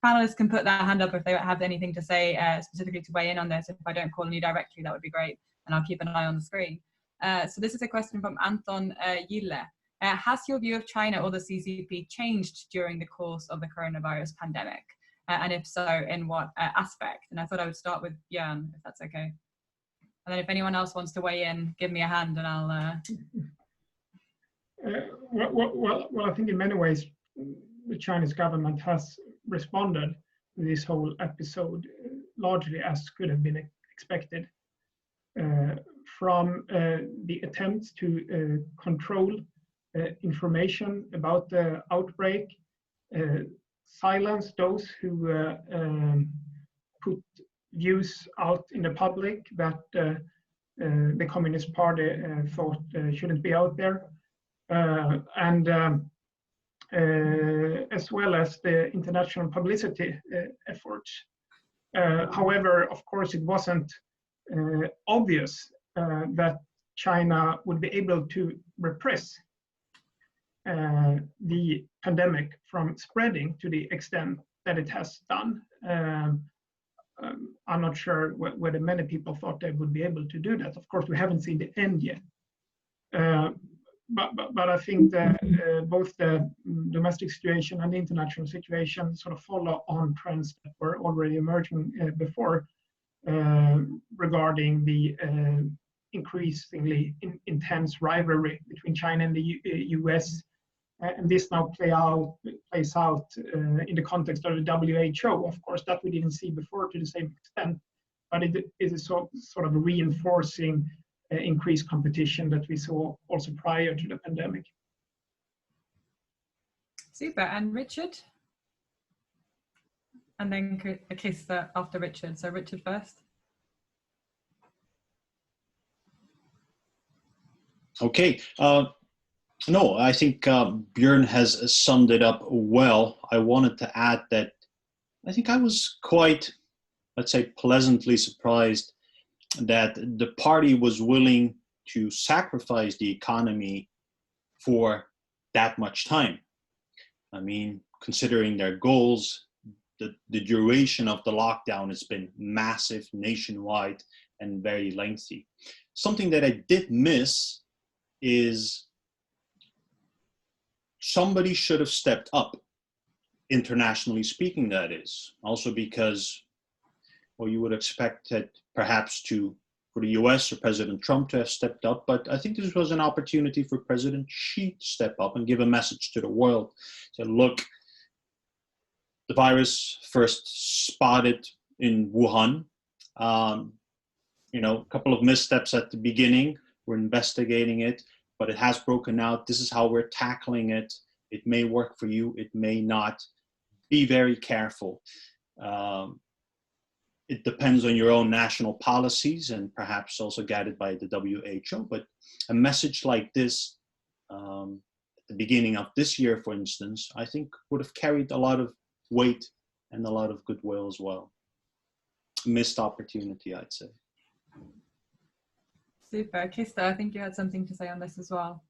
panelists can put their hand up if they have anything to say specifically to weigh in on this. If I don't call on you directly, that would be great, and I'll keep an eye on the screen. So this is a question from Anton Gille. Has your view of China or the CCP changed during the course of the coronavirus pandemic? And if so, in what aspect? And I thought I would start with Björn, if that's okay. And then if anyone else wants to weigh in, give me a hand and I'll... Well, I think in many ways, the Chinese government has responded to this whole episode largely as could have been expected. From the attempts to control information about the outbreak, silence those who put views out in the public that the Communist Party thought shouldn't be out there, and as well as the international publicity efforts. However, of course, it wasn't obvious that China would be able to repress the pandemic from spreading to the extent that it has done. I'm not sure whether many people thought they would be able to do that. Of course, we haven't seen the end yet. But I think that both the domestic situation and the international situation sort of follow on trends that were already emerging before regarding the increasingly intense rivalry between China and the US. And this now plays out in the context of the WHO. Of course, that we didn't see before to the same extent, but it is sort of reinforcing increased competition that we saw also prior to the pandemic. Super. And Richard? And then a kiss after Richard. So Richard first. Okay. No, I think Björn has summed it up well. I wanted to add that I think I was quite, let's say, pleasantly surprised that the party was willing to sacrifice the economy for that much time. I mean, considering their goals, the duration of the lockdown has been massive, nationwide, and very lengthy. Something that I did miss is somebody should have stepped up, internationally speaking, that is. Also because or you would expect that perhaps for the US or President Trump to have stepped up. But I think this was an opportunity for President Xi to step up and give a message to the world. So look, the virus first spotted in Wuhan. A couple of missteps at the beginning. We're investigating it, but it has broken out. This is how we're tackling it. It may work for you. It may not. Be very careful. It depends on your own national policies and perhaps also guided by the WHO. But a message like this at the beginning of this year, for instance, I think would have carried a lot of weight and a lot of goodwill as well. Missed opportunity, I'd say. Super. Krista, I think you had something to say on this as well.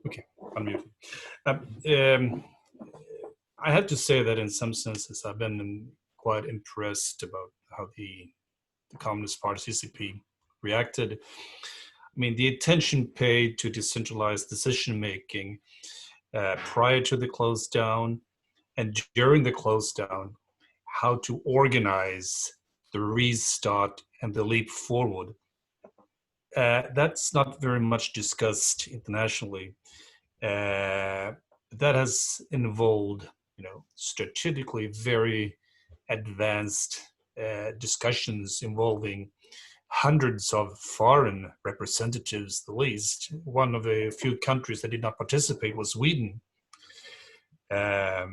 Okay, unmuted. I have to say that in some senses, I've been quite impressed about how the Communist Party, CCP, reacted. I mean, the attention paid to decentralized decision-making prior to the close down and during the close down, how to organize the restart and the leap forward. That's not very much discussed internationally. That has involved, strategically very advanced discussions involving hundreds of foreign representatives, the least. One of the few countries that did not participate was Sweden. I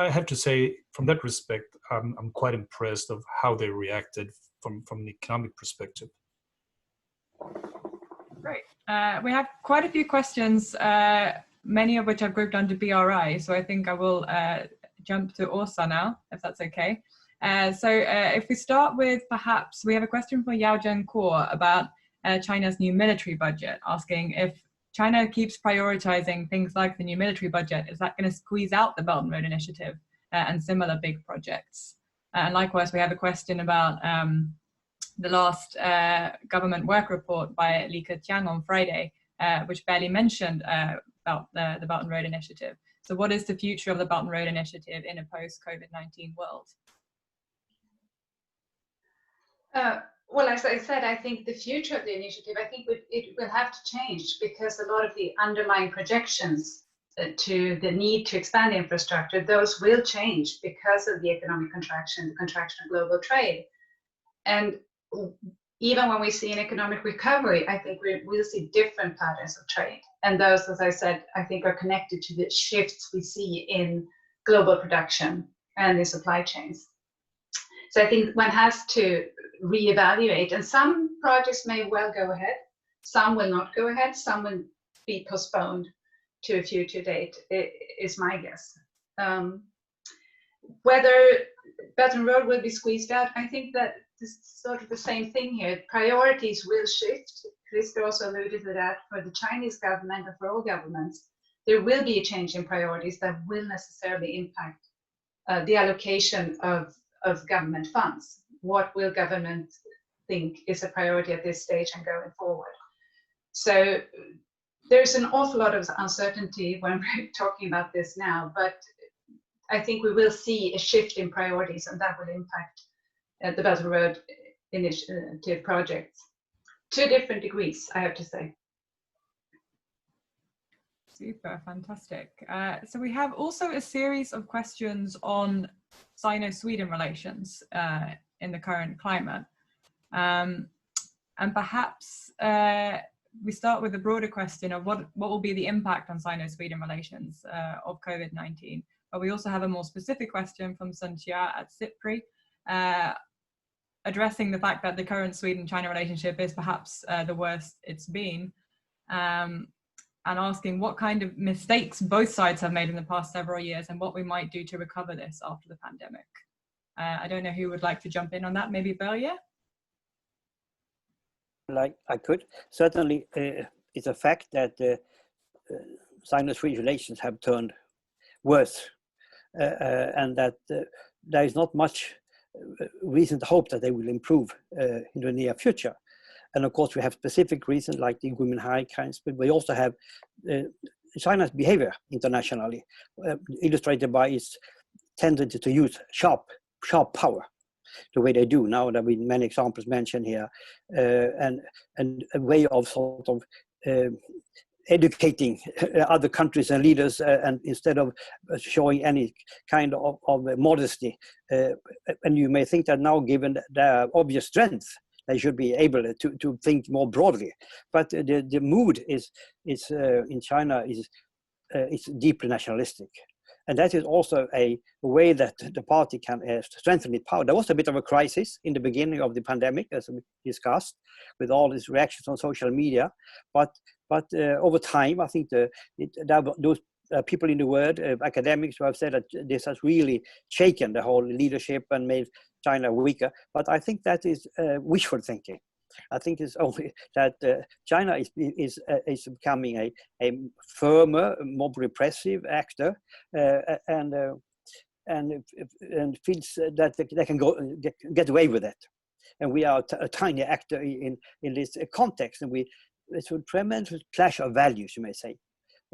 have to say, from that respect, I'm quite impressed of how they reacted from an economic perspective. Great. We have quite a few questions, many of which I've grouped under BRI. So I think I will jump to Åsa now, if that's okay. If we start with, perhaps, we have a question for Yao Jiankuo about China's new military budget, asking if China keeps prioritizing things like the new military budget, is that going to squeeze out the Belt and Road Initiative and similar big projects? And likewise, we have a question about the last government work report by Li Keqiang on Friday, which barely mentioned about the Belt and Road Initiative. So what is the future of the Belt and Road Initiative in a post-COVID-19 world? Well, as I said, I think the future of the initiative, I think it will have to change, because a lot of the underlying projections to the need to expand infrastructure, those will change because of the economic contraction, the contraction of global trade. And even when we see an economic recovery, I think we'll see different patterns of trade. And those, as I said, I think are connected to the shifts we see in global production and in supply chains. So I think one has to reevaluate, and some projects may well go ahead, some will not go ahead, some will be postponed to a future date, is my guess. Whether Belt and Road will be squeezed out, I think that this is sort of the same thing here. Priorities will shift. Krista also alluded to that for the Chinese government and for all governments. There will be a change in priorities that will necessarily impact the allocation of government funds. What will government think is a priority at this stage and going forward? So there's an awful lot of uncertainty when we're talking about this now, but I think we will see a shift in priorities, and that will impact the Belt and Road Initiative projects to different degrees, I have to say. Super, fantastic. So we have also a series of questions on Sino-Sweden relations in the current climate. And perhaps we start with a broader question of what will be the impact on Sino-Sweden relations of COVID-19. But we also have a more specific question from Sun Chia at SIPRI, addressing the fact that the current Sweden-China relationship is perhaps the worst it's been, and asking what kind of mistakes both sides have made in the past several years and what we might do to recover this after the pandemic. I don't know who would like to jump in on that, maybe Börje? Like I could. Certainly, it's a fact that Sino-Swedish relations have turned worse, and that there is not much reason to hope that they will improve in the near future. And of course, we have specific reasons like the Women High kinds, but we also have China's behavior internationally, illustrated by its tendency to use sharp power the way they do now. There have been many examples mentioned here, and a way of sort of educating other countries and leaders, and instead of showing any kind of modesty. And you may think that now, given their obvious strength, they should be able to think more broadly. But the mood is in China is deeply nationalistic. And that is also a way that the party can strengthen its power. There was a bit of a crisis in the beginning of the pandemic, as we discussed, with all these reactions on social media. But over time, I think those people in the world, academics who have said that this has really shaken the whole leadership and made China weaker. But I think that is wishful thinking. I think it's only that China is becoming a firmer, more repressive actor, and feels that they can get away with it. And we are a tiny actor in this context, and it's a tremendous clash of values, you may say.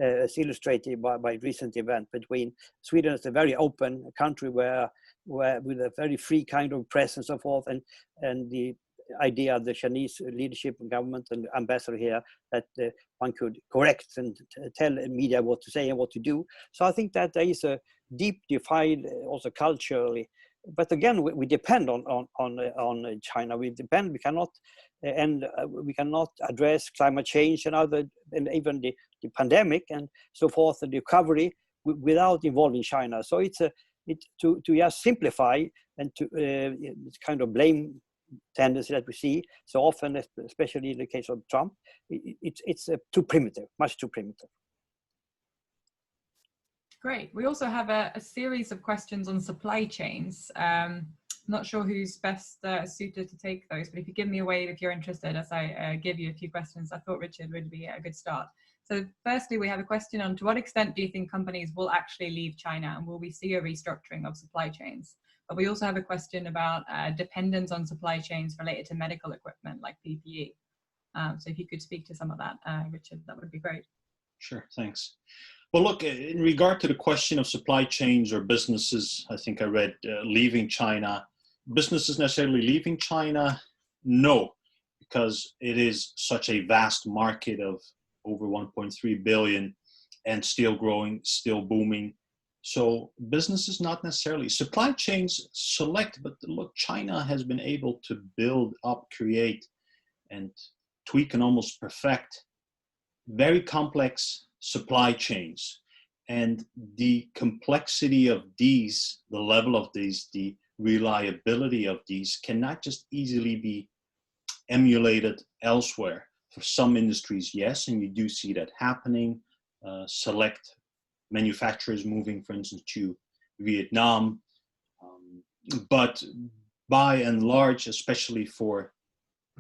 As illustrated by recent event between Sweden as a very open country where with a very free kind of press and so forth, and the idea of the Chinese leadership and government and ambassador here that one could correct and tell media what to say and what to do. So I think that there is a deep divide also culturally. But again, we depend on China. We cannot address climate change and even the pandemic and so forth, and the recovery without involving China. So to just simplify and to kind of blame tendency that we see so often, especially in the case of Trump, it's too primitive, much too primitive. Great. We also have a series of questions on supply chains. Not sure who's best suited to take those, but if you give me a wave if you're interested as I give you a few questions. I thought Richard would be a good start. So firstly, we have a question on to what extent do you think companies will actually leave China, and will we see a restructuring of supply chains? But we also have a question about dependence on supply chains related to medical equipment like PPE. So if you could speak to some of that, Richard, that would be great. Sure, thanks. Well, look, in regard to the question of supply chains or businesses, I think I read leaving China. Businesses necessarily leaving China? No, because it is such a vast market of over 1.3 billion and still growing, still booming. So businesses not necessarily. Supply chains select, but look, China has been able to build up, create, and tweak and almost perfect very complex supply chains. And the complexity of these, the level of these, the reliability of these cannot just easily be emulated elsewhere. For some industries, yes, and you do see that happening. Select manufacturers moving, for instance, to Vietnam. But by and large, especially for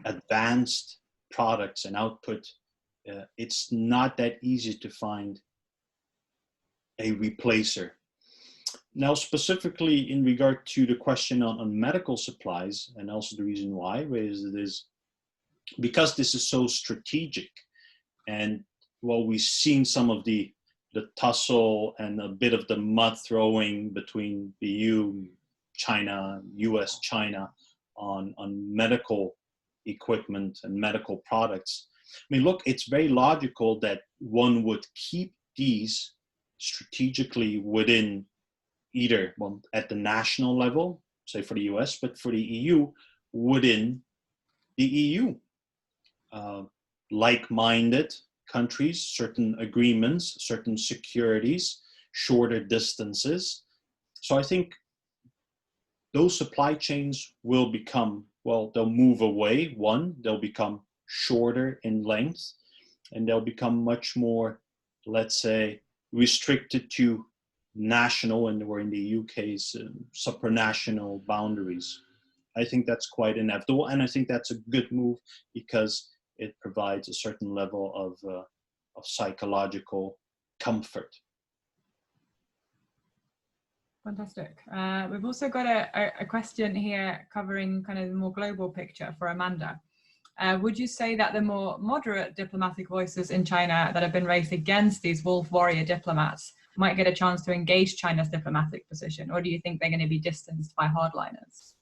advanced products and output, it's not that easy to find a replacer. Now, specifically in regard to the question on medical supplies, and also the reason why I raised it is because this is so strategic. And while we've seen some of the tussle and a bit of the mud throwing between the EU, China, US, China on medical equipment and medical products. I mean, look, it's very logical that one would keep these strategically within either, well, at the national level, say for the US, but for the EU, within the EU. Like-minded countries, certain agreements, certain securities, shorter distances. So I think those supply chains will become, well, they'll move away. One, they'll become shorter in length, and they'll become much more, let's say, restricted to national, and or in the UK's supranational boundaries. I think that's quite inevitable, and I think that's a good move because it provides a certain level of psychological comfort. Fantastic. We've also got a question here covering kind of the more global picture for Amanda. Would you say that the more moderate diplomatic voices in China that have been raised against these wolf warrior diplomats might get a chance to engage China's diplomatic position, or do you think they're going to be distanced by hardliners?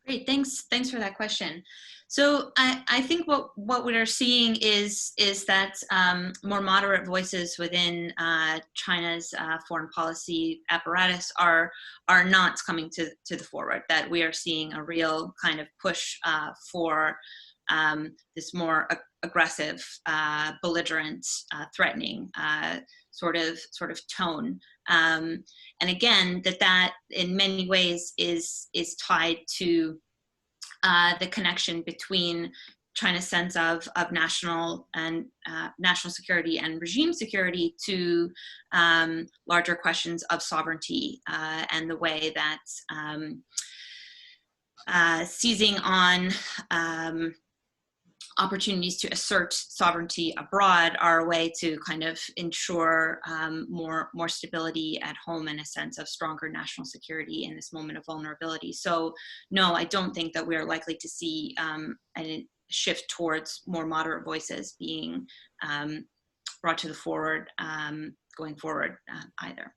Great, thanks for that question. So I think what we're seeing is that more moderate voices within China's foreign policy apparatus are not coming to the forward. That we are seeing a real kind of push for this more aggressive, belligerent, threatening sort of tone. And again, that in many ways is tied to the connection between China's sense of national security and regime security to larger questions of sovereignty and the way that seizing on opportunities to assert sovereignty abroad are a way to kind of ensure more stability at home and a sense of stronger national security in this moment of vulnerability. So no, I don't think that we are likely to see a shift towards more moderate voices being brought to the forward going forward either.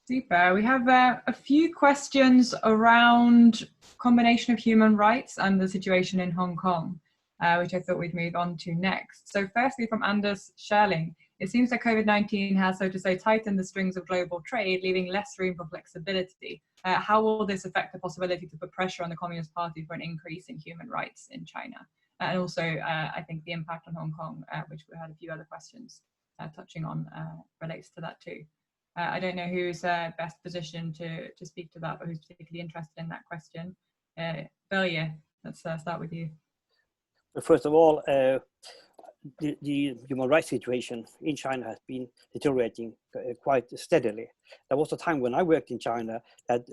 Super. We have a few questions around combination of human rights and the situation in Hong Kong, which I thought we'd move on to next. So firstly, from Anders Scherling, it seems that COVID-19 has, so to say, tightened the strings of global trade, leaving less room for flexibility. How will this affect the possibility to put pressure on the Communist Party for an increase in human rights in China? And also, I think the impact on Hong Kong, which we had a few other questions touching on, relates to that too. I don't know who's best positioned to speak to that, or who's particularly interested in that question. Belligerent, let's start with you. First of all, the human rights situation in China has been deteriorating quite steadily. There was a time when I worked in China that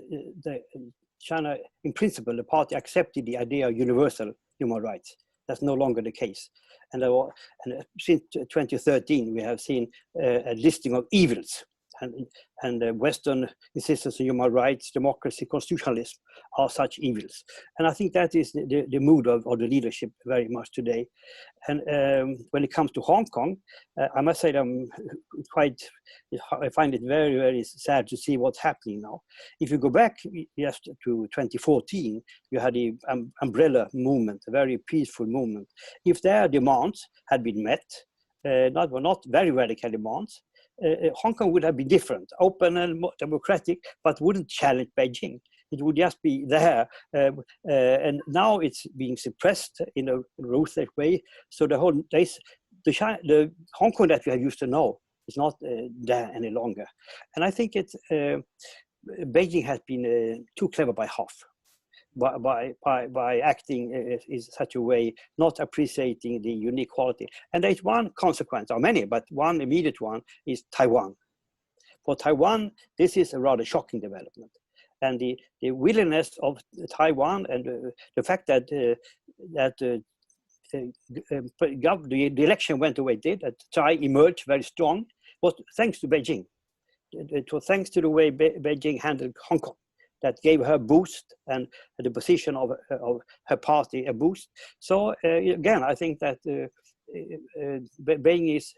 China, in principle, the party accepted the idea of universal human rights. That's no longer the case. And since 2013, we have seen a listing of evils. And Western insistence on human rights, democracy, constitutionalism are such evils. And I think that is the mood of the leadership very much today. And when it comes to Hong Kong, I must say I find it very, very sad to see what's happening now. If you go back just to 2014, you had the umbrella movement, a very peaceful movement. If their demands had been met, not very radical demands, Hong Kong would have been different, open and democratic, but wouldn't challenge Beijing. It would just be there, and now it's being suppressed in a ruthless way. So the Hong Kong that we are used to know is not there any longer. And I think Beijing has been too clever by half. By acting in such a way, not appreciating the unique quality. And there's one consequence, or many, but one immediate one is Taiwan. For Taiwan, this is a rather shocking development. And the willingness of Taiwan and the fact that the election went the way it did, that Tsai emerged very strong, was thanks to Beijing. It was thanks to the way Beijing handled Hong Kong that gave her a boost and the position of her party a boost. So again, I think that Beijing is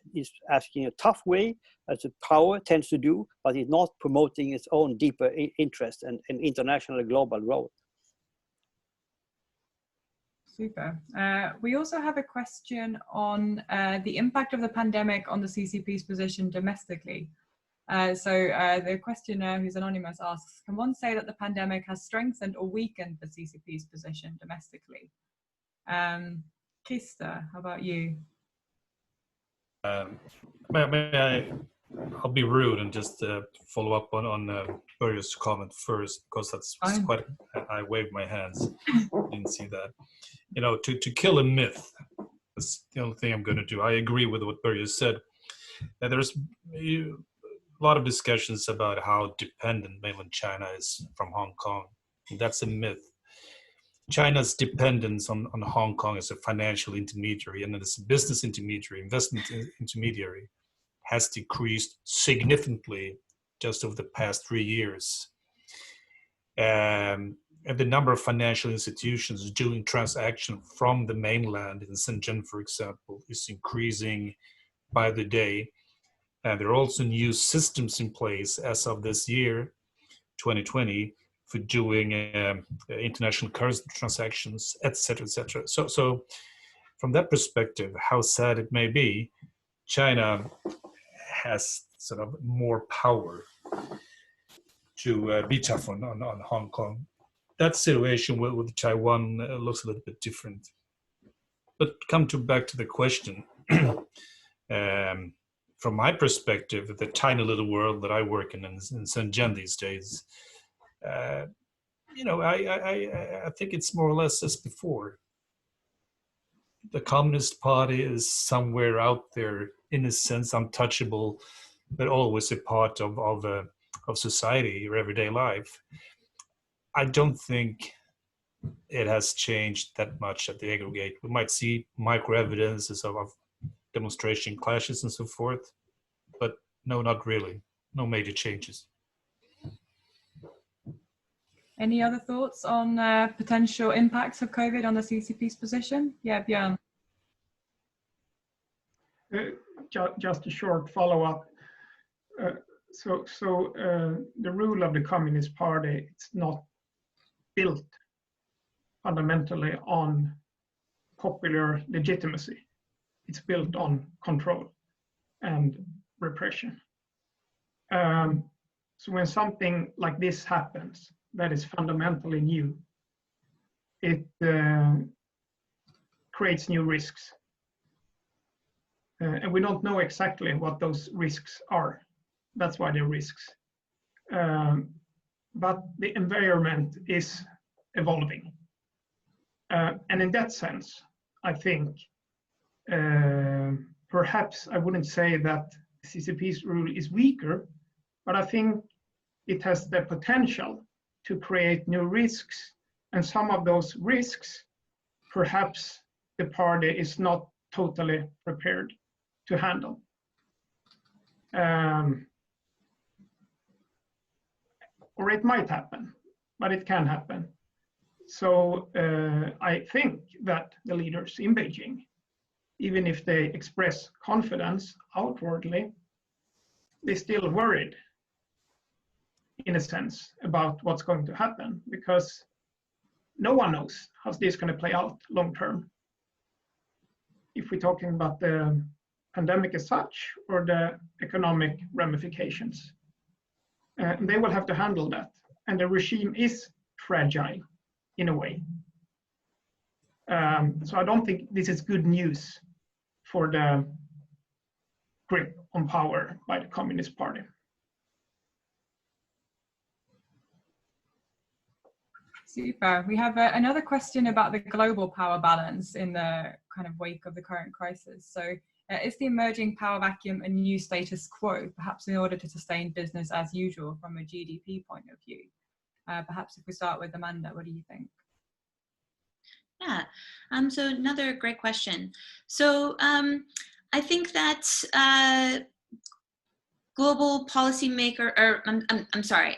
asking a tough way, as the power tends to do, but it's not promoting its own deeper interest and international and global role. Super. We also have a question on the impact of the pandemic on the CCP's position domestically. The questioner, who's anonymous, asks, can one say that the pandemic has strengthened or weakened the CCP's position domestically? Krista, how about you? I'll be rude and just follow up on Börje's comment first, because that's quite. I waved my hands. Didn't see that. You know, to kill a myth. That's the only thing I'm going to do. I agree with what Börje said. There's a lot of discussions about how dependent mainland China is from Hong Kong. That's a myth. China's dependence on Hong Kong as a financial intermediary and as a business intermediary, investment intermediary, has decreased significantly just over the past 3 years. And the number of financial institutions doing transaction from the mainland in Shenzhen, for example, is increasing by the day. And there are also new systems in place as of this year, 2020, for doing international currency transactions, etc., etc. So from that perspective, how sad it may be, China has sort of more power to be tough on Hong Kong. That situation with Taiwan looks a little bit different. But back to the question, from my perspective, the tiny little world that I work in Shenzhen these days, I think it's more or less as before. The Communist Party is somewhere out there, in a sense, untouchable, but always a part of society or everyday life. I don't think it has changed that much at the aggregate. We might see micro evidences of demonstration clashes and so forth, but no, not really. No major changes. Any other thoughts on potential impacts of COVID on the CCP's position? Yeah, Björn. Just a short follow-up. So the rule of the Communist Party, it's not built fundamentally on popular legitimacy. It's built on control and repression. So when something like this happens, that is fundamentally new, it creates new risks. And we don't know exactly what those risks are. That's why they're risks. But the environment is evolving. And in that sense, I think perhaps I wouldn't say that CCP's rule is weaker, but I think it has the potential to create new risks. And some of those risks, perhaps the party is not totally prepared to handle. Or it might happen, but it can happen. So I think that the leaders in Beijing, even if they express confidence outwardly, they're still worried, in a sense, about what's going to happen, because no one knows how this is going to play out long term. If we're talking about the pandemic as such, or the economic ramifications. They will have to handle that. And the regime is fragile in a way. So I don't think this is good news for the grip on power by the Communist Party. Super. We have another question about the global power balance in the kind of wake of the current crisis. So is the emerging power vacuum a new status quo, perhaps in order to sustain business as usual from a GDP point of view? Perhaps if we start with Amanda, what do you think? Yeah, so another great question. So I think that global policymaker, or I'm sorry.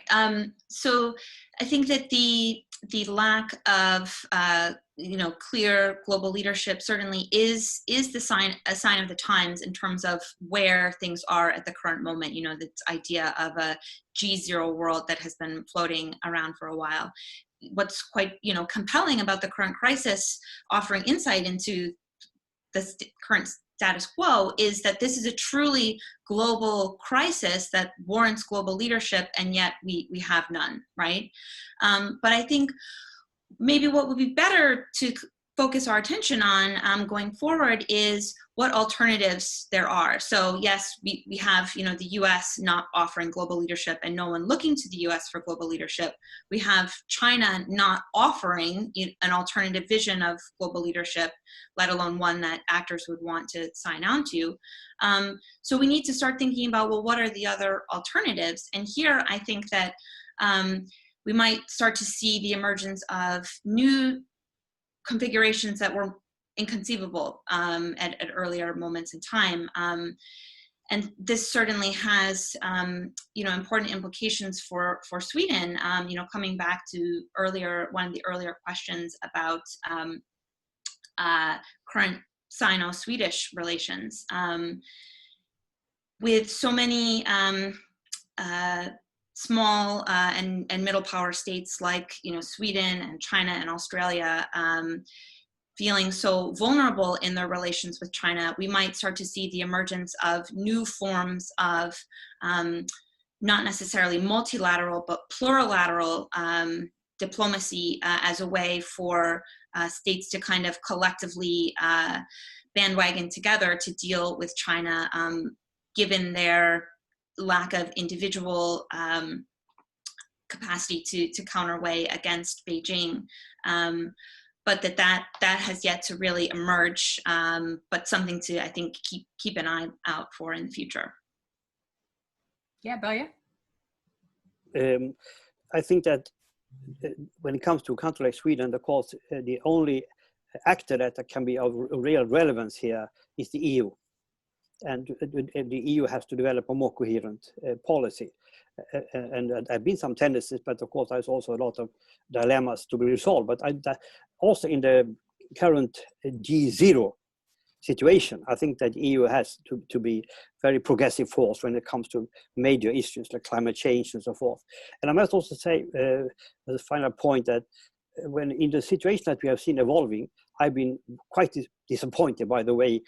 So I think that the lack of clear global leadership certainly is a sign of the times in terms of where things are at the current moment. You know, this idea of a G0 world that has been floating around for a while. What's quite compelling about the current crisis, offering insight into the current status quo, is that this is a truly global crisis that warrants global leadership, and yet we have none, right? But I think maybe what would be better to focus our attention on going forward is what alternatives there are. So yes, we have the US not offering global leadership and no one looking to the US for global leadership. We have China not offering an alternative vision of global leadership, let alone one that actors would want to sign on to. So we need to start thinking about, well, what are the other alternatives? And here I think that we might start to see the emergence of new configurations that were inconceivable at earlier moments in time. And this certainly has important implications for Sweden, coming back to one of the earlier questions about current Sino-Swedish relations. with so many small and middle power states like Sweden and China and Australia feeling so vulnerable in their relations with China, we might start to see the emergence of new forms of not necessarily multilateral but plurilateral diplomacy as a way for states to kind of collectively bandwagon together to deal with China, given their lack of individual capacity to counterweigh against Beijing. But that has yet to really emerge, but something to, I think, keep an eye out for in the future. Yeah, Belligerent? I think that when it comes to a country like Sweden, of course, the only actor that can be of real relevance here is the EU. And the EU has to develop a more coherent policy. And there have been some tendencies, but of course there's also a lot of dilemmas to be resolved. But also in the current G0 situation, I think that EU has to be very progressive force when it comes to major issues like climate change and so forth. And I must also say, as a final point, that when in the situation that we have seen evolving, I've been quite disappointed by the way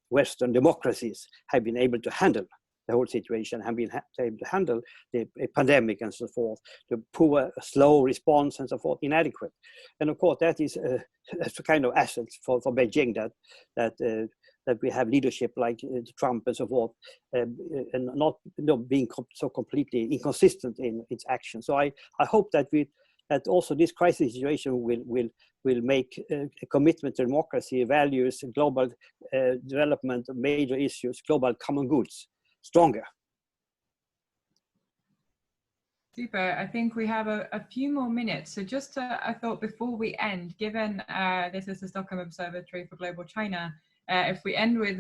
Western democracies have been able to handle the whole situation, have been able to handle the pandemic and so forth, the poor, slow response and so forth, inadequate. And of course, that is a kind of asset for Beijing that we have leadership like Trump and so forth, and not being so completely inconsistent in its action. So I hope that also this crisis situation will make a commitment to democracy, values, global development, major issues, global common goods stronger. Super. I think we have a few more minutes. So just I thought before we end, given this is the Stockholm Observatory for Global China, if we end with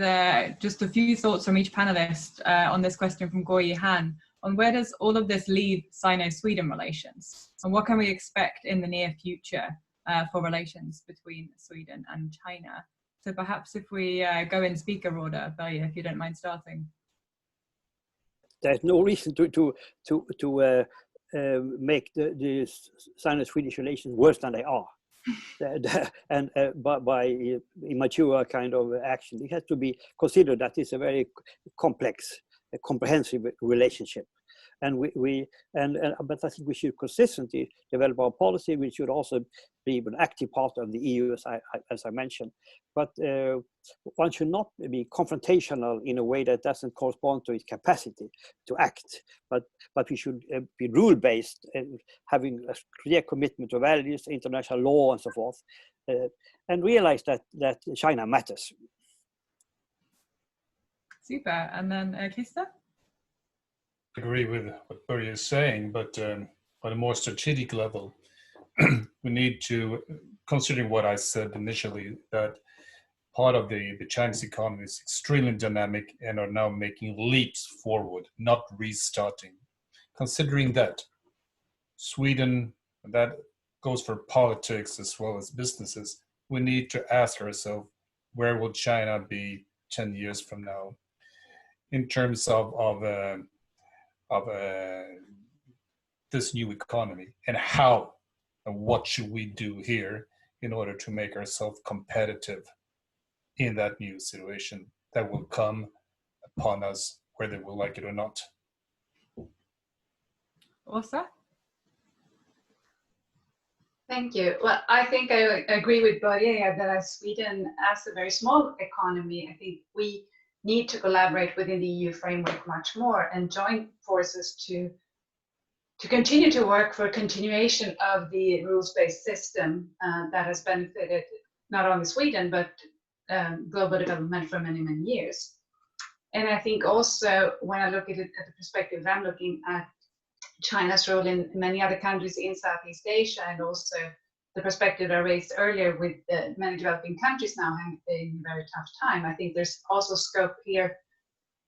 just a few thoughts from each panelist on this question from Goyi Han, on where does all of this leave Sino-Sweden relations? And what can we expect in the near future for relations between Sweden and China? So perhaps if we go in speaker order, Belligerent, if you don't mind starting. There's no reason to make the Sino-Swedish relations worse than they are. And by immature kind of action, it has to be considered that it's a very complex, comprehensive relationship. And but I think we should consistently develop our policy. We should also be an active part of the EU, as I mentioned. But one should not be confrontational in a way that doesn't correspond to its capacity to act. But we should be rule-based, having a clear commitment to values, international law, and so forth, and realize that China matters. Super. And then Krista? I agree with what Börje is saying, but on a more strategic level, we need to, considering what I said initially, that part of the Chinese economy is extremely dynamic and are now making leaps forward, not restarting. Considering that, Sweden, that goes for politics as well as businesses, we need to ask ourselves, where will China be 10 years from now in terms of this new economy, and how and what should we do here in order to make ourselves competitive in that new situation that will come upon us, whether we like it or not. Åsa? Thank you. Well, I think I agree with Börje that as Sweden, as a very small economy, I think we need to collaborate within the EU framework much more and join forces to continue to work for continuation of the rules-based system that has benefited not only Sweden, but global development for many, many years. And I think also when I look at it at the perspective I'm looking at China's role in many other countries in Southeast Asia, and also the perspective I raised earlier with many developing countries now having a very tough time, I think there's also scope here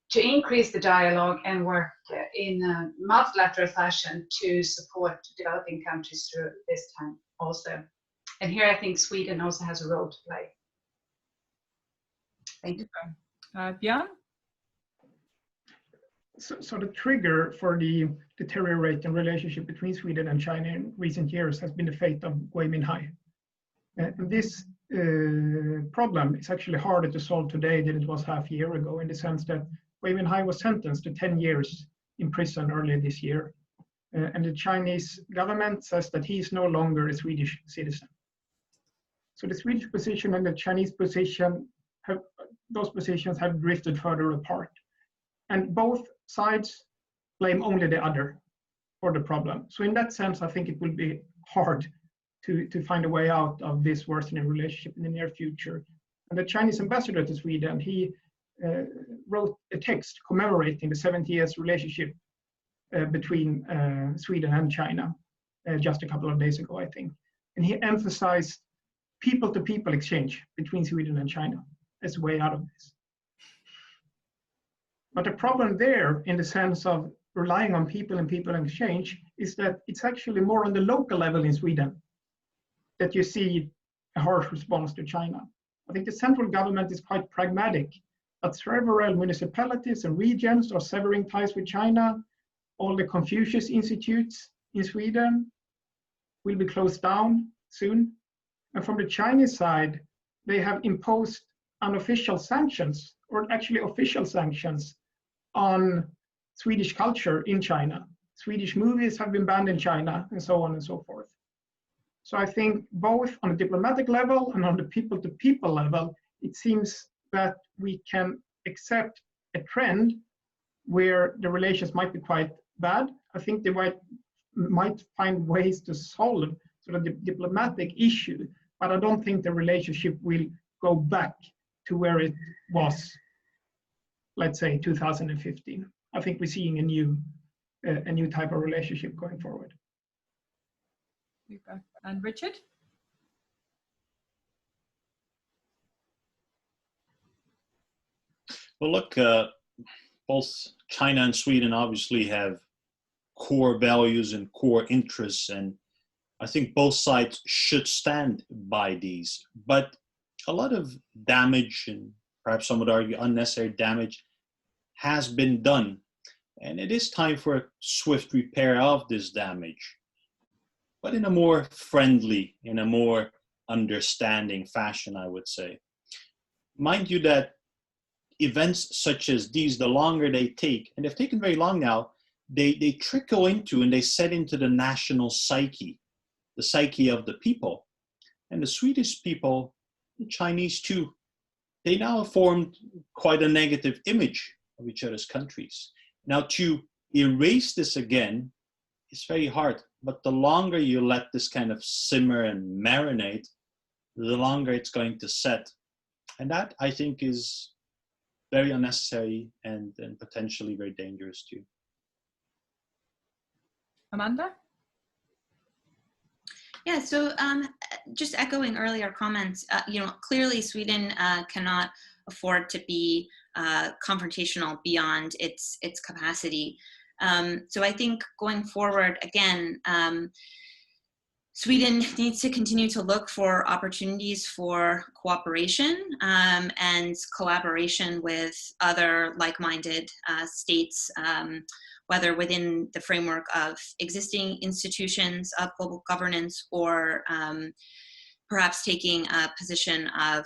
to increase the dialogue and work in a multilateral fashion to support developing countries through this time also. And here I think Sweden also has a role to play. Thank you. Björn? So the trigger for the deteriorating relationship between Sweden and China in recent years has been the fate of Gui Minhai. And this problem is actually harder to solve today than it was half a year ago, in the sense that Gui Minhai was sentenced to 10 years in prison earlier this year. And the Chinese government says that he is no longer a Swedish citizen. So the Swedish position and the Chinese position, those positions have drifted further apart. And both sides blame only the other for the problem. So in that sense, I think it will be hard to find a way out of this worsening relationship in the near future. And the Chinese ambassador to Sweden, he wrote a text commemorating the 70 years relationship between Sweden and China just a couple of days ago, I think. And he emphasized people-to-people exchange between Sweden and China as a way out of this. But the problem there, in the sense of relying on people and people exchange, is that it's actually more on the local level in Sweden that you see a harsh response to China. I think the central government is quite pragmatic, but several municipalities and regions are severing ties with China. All the Confucius Institutes in Sweden will be closed down soon. And from the Chinese side, they have imposed unofficial sanctions, or actually official sanctions, on Swedish culture in China. Swedish movies have been banned in China, and so on and so forth. So I think both on a diplomatic level and on the people-to-people level, it seems that we can accept a trend where the relations might be quite bad. I think they might find ways to solve sort of the diplomatic issue, but I don't think the relationship will go back to where it was, let's say, 2015. I think we're seeing a new type of relationship going forward. Super. And Richard? Well, look, both China and Sweden obviously have core values and core interests, and I think both sides should stand by these. But a lot of damage, and perhaps some would argue unnecessary damage, has been done. And it is time for a swift repair of this damage, but in a more friendly, in a more understanding fashion, I would say. Mind you that events such as these, the longer they take, and they've taken very long now, they trickle into and they set into the national psyche, the psyche of the people. And the Swedish people, the Chinese too, they now have formed quite a negative image of each other's countries. Now, to erase this again is very hard, but the longer you let this kind of simmer and marinate, the longer it's going to set. And that, I think, is very unnecessary and potentially very dangerous too. Amanda? Yeah, so just echoing earlier comments, clearly Sweden cannot afford to be confrontational beyond its capacity. So I think going forward, again, Sweden needs to continue to look for opportunities for cooperation and collaboration with other like-minded states, whether within the framework of existing institutions of global governance or perhaps taking a position of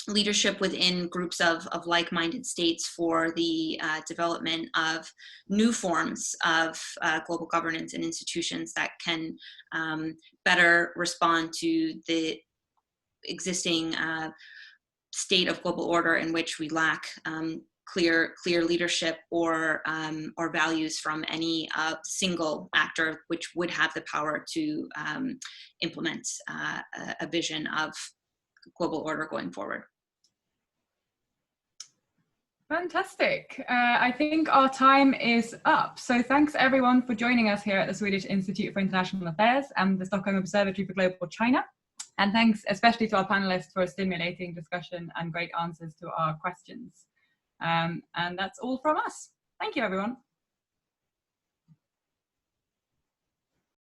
leadership within groups of like-minded states for the development of new forms of global governance and institutions that can better respond to the existing state of global order in which we lack clear leadership or values from any single actor, which would have the power to implement a vision of global order going forward. Fantastic. I think our time is up. So thanks everyone for joining us here at the Swedish Institute for International Affairs and the Stockholm Observatory for Global China. And thanks especially to our panelists for a stimulating discussion and great answers to our questions. And that's all from us. Thank you, everyone.